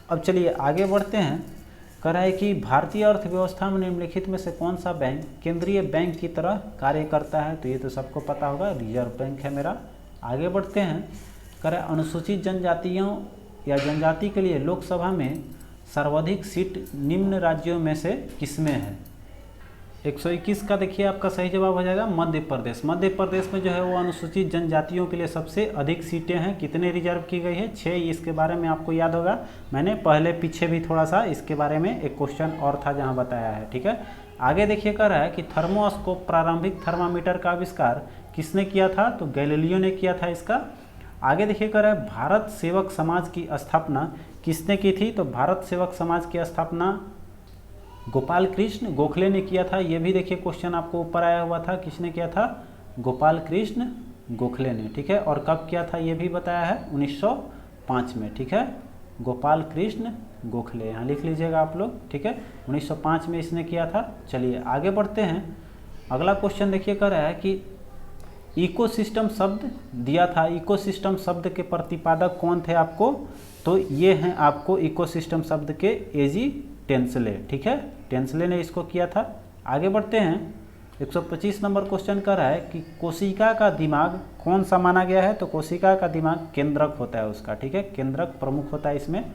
अब चलिए आगे बढ़ते हैं। कह रहा है कि भारतीय अर्थव्यवस्था में निम्नलिखित में से कौन सा बैंक केंद्रीय बैंक की तरह कार्य करता है। तो ये तो सबको पता होगा, रिजर्व बैंक है मेरा। आगे बढ़ते हैं। कह रहा है अनुसूचित जनजातियों या जनजाति के लिए लोकसभा में सर्वाधिक सीट निम्न राज्यों में से किसमें है। 121 का देखिए आपका सही जवाब हो जाएगा मध्य प्रदेश। मध्य प्रदेश में जो है वो अनुसूचित जनजातियों के लिए सबसे अधिक सीटें हैं। कितने रिजर्व की गई है? 6। इसके बारे में आपको याद होगा, मैंने पहले पीछे भी थोड़ा सा इसके बारे में एक क्वेश्चन और था जहाँ बताया है। ठीक है, आगे देखिए कह रहा है कि थर्मोस्कोप प्रारंभिक थर्मामीटर का आविष्कार किसने किया था? तो गैलीलियो ने किया था इसका। आगे देखिए कह रहा है भारत सेवक समाज की स्थापना किसने की थी? तो भारत सेवक समाज की स्थापना गोपाल कृष्ण गोखले ने किया था। ये भी देखिए क्वेश्चन आपको ऊपर आया हुआ था, किसने किया था? गोपाल कृष्ण गोखले ने। ठीक है, और कब किया था ये भी बताया है, 1905 में। ठीक है, गोपाल कृष्ण गोखले, यहाँ लिख लीजिएगा आप लोग। ठीक है, 1905 में इसने किया था। चलिए आगे बढ़ते हैं। अगला क्वेश्चन देखिए कह रहा है कि इकोसिस्टम शब्द दिया था। इकोसिस्टम शब्द के प्रतिपादक कौन थे आपको? तो ये हैं आपको इकोसिस्टम शब्द के एजी टेंसले। ठीक है, टेंसले ने इसको किया था। आगे बढ़ते हैं। 125 नंबर क्वेश्चन कर रहा है कि कोशिका का दिमाग कौन सा माना गया है? तो कोशिका का दिमाग केंद्रक होता है उसका। ठीक है, केंद्रक प्रमुख होता है इसमें।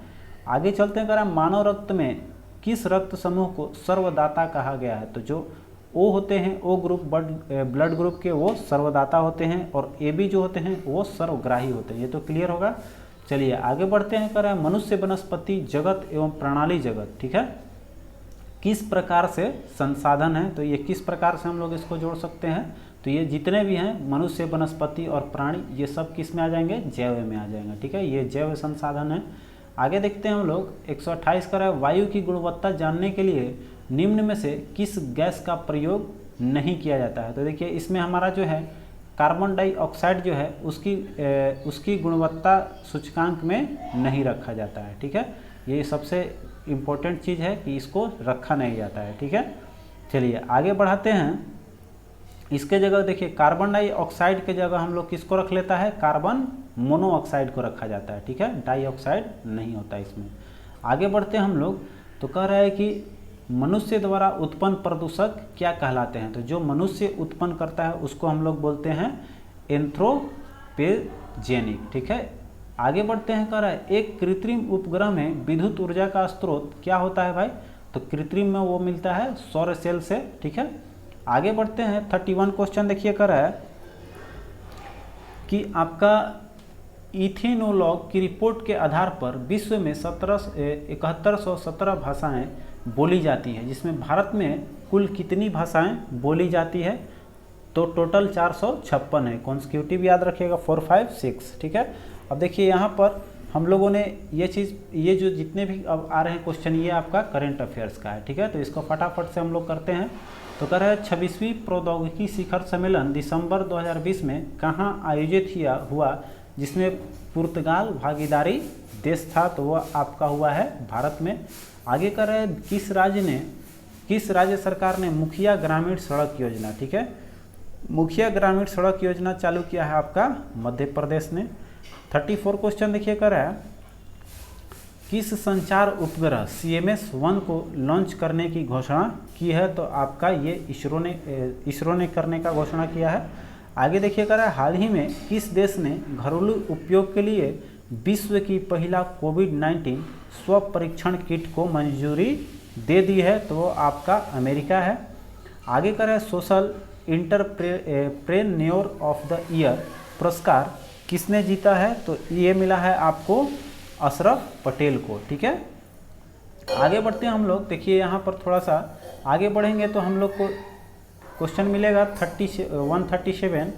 आगे चलते हैं, कर रहा है मानव रक्त में किस रक्त समूह को सर्वदाता कहा गया है? तो जो ओ होते हैं, ओ ग्रुप ब्लड ग्रुप के, वो सर्वदाता होते हैं, और ए बी जो होते हैं वो सर्वग्राही होते हैं। ये तो क्लियर होगा। चलिए आगे बढ़ते हैं। कर रहा है मनुष्य, वनस्पति जगत एवं प्रणाली जगत, ठीक है, किस प्रकार से संसाधन है? तो ये किस प्रकार से हम लोग इसको जोड़ सकते हैं? तो ये जितने भी हैं मनुष्य, वनस्पति और प्राणी, ये सब किस में आ जाएंगे? जैव में आ जाएंगे। ठीक है, ये जैव संसाधन है। आगे देखते हैं हम लोग 128 कर रहा है वायु की गुणवत्ता जानने के लिए निम्न में से किस गैस का प्रयोग नहीं किया जाता है? तो देखिए इसमें हमारा जो है कार्बन डाइऑक्साइड जो है उसकी गुणवत्ता सूचकांक में नहीं रखा जाता है। ठीक है, ये सबसे इम्पोर्टेंट चीज़ है कि इसको रखा नहीं जाता है। ठीक है, चलिए आगे बढ़ाते हैं। इसके जगह देखिए कार्बन डाइऑक्साइड के जगह हम लोग किसको रख लेता है? कार्बन मोनोऑक्साइड को रखा जाता है। ठीक है, डाइऑक्साइड नहीं होता इसमें। आगे बढ़ते हैं हम लोग। तो कह रहा है कि मनुष्य द्वारा उत्पन्न प्रदूषक क्या कहलाते हैं? तो जो मनुष्य उत्पन्न करता है उसको हम लोग बोलते हैं एंथ्रोपोजेनिक। ठीक है, आगे बढ़ते हैं। कह रहा है एक कृत्रिम उपग्रह में विद्युत ऊर्जा का स्रोत क्या होता है भाई? तो कृत्रिम में वो मिलता है सौर सेल से। ठीक है, आगे बढ़ते हैं। 31 क्वेश्चन देखिए कह रहा है कि आपका इथेनोलॉग की रिपोर्ट के आधार पर विश्व में 7117 भाषाएं बोली जाती हैं, जिसमें भारत में कुल कितनी भाषाएं बोली जाती है? तो टोटल 456 है। कॉन्सिक्यूटिव याद रखिएगा 4, 5, 6। ठीक है, अब देखिए यहाँ पर हम लोगों ने ये जो जितने भी अब आ रहे हैं क्वेश्चन, ये आपका करंट अफेयर्स का है। ठीक है, तो इसको फटाफट से हम लोग करते हैं। तो कह रहा है 26वीं प्रौद्योगिकी शिखर सम्मेलन दिसंबर 2020 में कहाँ आयोजित हुआ जिसमें पुर्तगाल भागीदारी देश था? तो वह आपका हुआ है भारत में। आगे कर रहे हैं किस राज्य सरकार ने मुखिया ग्रामीण सड़क योजना, ठीक है, मुखिया ग्रामीण सड़क योजना चालू किया है? आपका मध्य प्रदेश ने। 34 क्वेश्चन देखिए कर रहा है किस संचार उपग्रह CMS-1 को लॉन्च करने की घोषणा की है? तो आपका ये इसरो ने करने का घोषणा किया है। आगे देखिए कर रहा है हाल ही में किस देश ने घरेलू उपयोग के लिए विश्व की पहला कोविड-19 स्व परीक्षण किट को मंजूरी दे दी है? तो वो आपका अमेरिका है। आगे कर रहा है social entrepreneur of the year पुरस्कार किसने जीता है? तो ये मिला है आपको अशरफ पटेल को। ठीक है, आगे बढ़ते हैं हम लोग। देखिए यहाँ पर थोड़ा सा आगे बढ़ेंगे तो हम लोग को क्वेश्चन मिलेगा 137।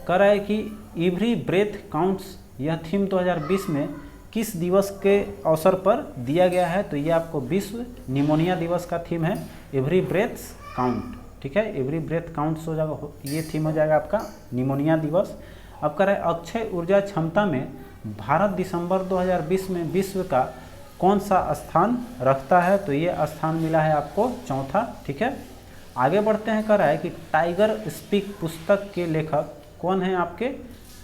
कह रहा है कि एवरी ब्रेथ काउंट्स, यह थीम 2020 में किस दिवस के अवसर पर दिया गया है? तो ये आपको विश्व निमोनिया दिवस का थीम है, एवरी ब्रेथ काउंट। ठीक है, एवरी ब्रेथ काउंट्स हो जाएगा, ये थीम हो जाएगा आपका निमोनिया दिवस। अब कह रहा है अक्षय ऊर्जा क्षमता में भारत दिसंबर 2020 में विश्व का कौन सा स्थान रखता है? तो ये स्थान मिला है आपको चौथा। ठीक है, आगे बढ़ते हैं। कह रहा है कि टाइगर स्पीक पुस्तक के लेखक कौन हैं आपके?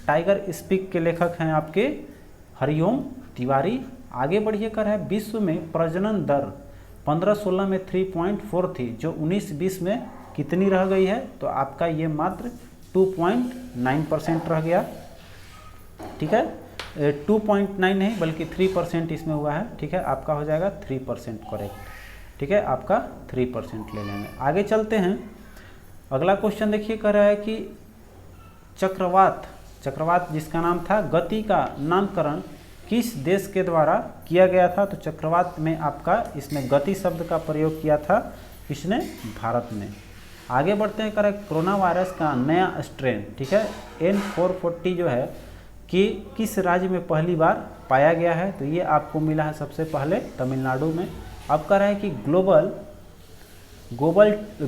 टाइगर स्पीक के लेखक हैं आपके हरिओम तिवारी। आगे बढ़िए। कर है विश्व में प्रजनन दर 15-16 में 3.4 थी, जो 19-20 में कितनी रह गई है? तो आपका ये मात्र 2.9% रह गया। ठीक है, 2.9 नहीं बल्कि 3% इसमें हुआ है। ठीक है, आपका हो जाएगा 3% करेक्ट। ठीक है, आपका 3% ले लेंगे। आगे चलते हैं। अगला क्वेश्चन देखिए, कह रहा है कि चक्रवात जिसका नाम था गति का नामकरण किस देश के द्वारा किया गया था? तो चक्रवात में आपका इसमें गति शब्द का प्रयोग किया था किसने? भारत ने। आगे बढ़ते हैं, करें कोरोना वायरस का नया स्ट्रेन, ठीक है, N440 जो है कि किस राज्य में पहली बार पाया गया है? तो ये आपको मिला है सबसे पहले तमिलनाडु में। अब कह रहा है कि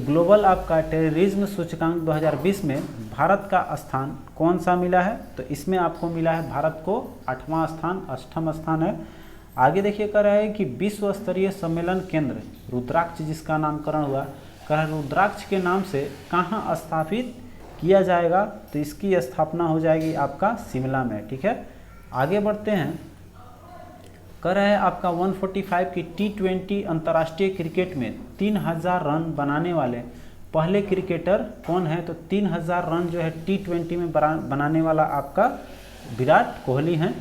ग्लोबल आपका टेररिज्म सूचकांक 2020 में भारत का स्थान कौन सा मिला है? तो इसमें आपको मिला है भारत को 8वां स्थान, 8वां स्थान है। आगे देखिए, कह रहा है कि विश्व स्तरीय सम्मेलन केंद्र रुद्राक्ष जिसका नामकरण हुआ, कह रहा है रुद्राक्ष के नाम से कहाँ स्थापित किया जाएगा? तो इसकी स्थापना हो जाएगी आपका शिमला में, ठीक है। आगे बढ़ते हैं, कह रहा है आपका 145 की T20 अंतर्राष्ट्रीय क्रिकेट में 3000 रन बनाने वाले पहले क्रिकेटर कौन है? तो 3000 रन जो है T20 में बनाने वाला आपका विराट कोहली हैं।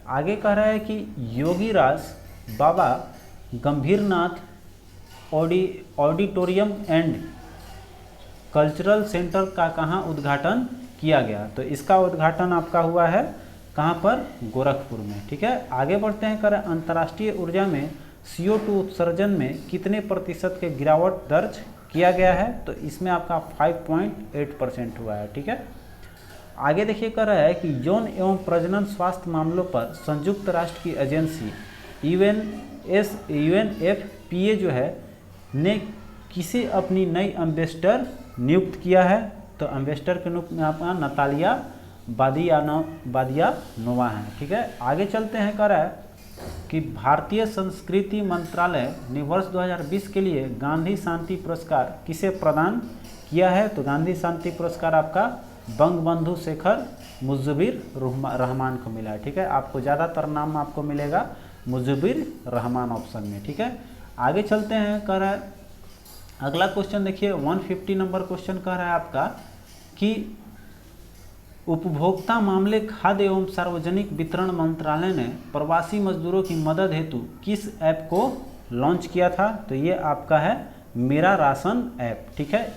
आगे कह रहा है कि Yogiraj Baba Gambhirnath auditorium and cultural centre का कहाँ उद्घाटन किया गया? तो इसका उद्घाटन आपका हुआ है कहाँ पर? गोरखपुर में, ठीक है। आगे बढ़ते हैं, करें अंतर्राष्ट्रीय ऊर्जा में CO2 उत्सर्जन में कितने प्रतिशत के गिरावट दर्ज किया गया है? तो इसमें आपका 5.8% हुआ है, ठीक है। आगे देखिए, कह रहा है कि यौन एवं प्रजनन स्वास्थ्य मामलों पर संयुक्त राष्ट्र की एजेंसी UNFPA जो है ने किसे अपनी नई एम्बेसडर नियुक्त किया है? तो एम्बेसडर के रूप में आपका नतालिया बादियानोवा है, ठीक है। आगे चलते हैं, कह रहा है कि भारतीय संस्कृति मंत्रालय ने वर्ष 2020 के लिए गांधी शांति पुरस्कार किसे प्रदान किया है? तो गांधी शांति पुरस्कार आपका बंगबंधु शेखर मुजिबुर रहमान को मिला है, ठीक है। आपको ज़्यादातर नाम आपको मिलेगा मुजिबुर रहमान ऑप्शन में, ठीक है। आगे चलते हैं, कह रहा है अगला क्वेश्चन देखिए, 150 नंबर क्वेश्चन कह रहा है आपका कि उपभोक्ता मामले, खाद्य एवं सार्वजनिक वितरण मंत्रालय ने प्रवासी मजदूरों की मदद हेतु किस ऐप को लॉन्च किया था? तो ये आपका है मेरा राशन ऐप, ठीक है।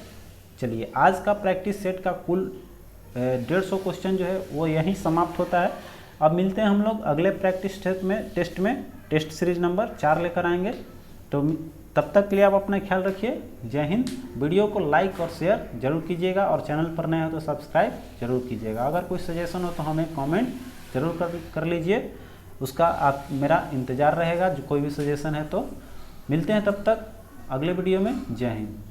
चलिए, आज का प्रैक्टिस सेट का कुल 150 क्वेश्चन जो है वो यहीं समाप्त होता है। अब मिलते हैं हम लोग अगले प्रैक्टिस टेस्ट में टेस्ट सीरीज नंबर 4 लेकर आएंगे। तो तब तक के लिए आप अपना ख्याल रखिए। जय हिंद। वीडियो को लाइक और शेयर जरूर कीजिएगा और चैनल पर नए हो तो सब्सक्राइब जरूर कीजिएगा। अगर कोई सजेशन हो तो हमें कमेंट जरूर कर लीजिए, उसका आप मेरा इंतज़ार रहेगा। जो कोई भी सजेशन है तो मिलते हैं तब तक अगले वीडियो में। जय हिंद।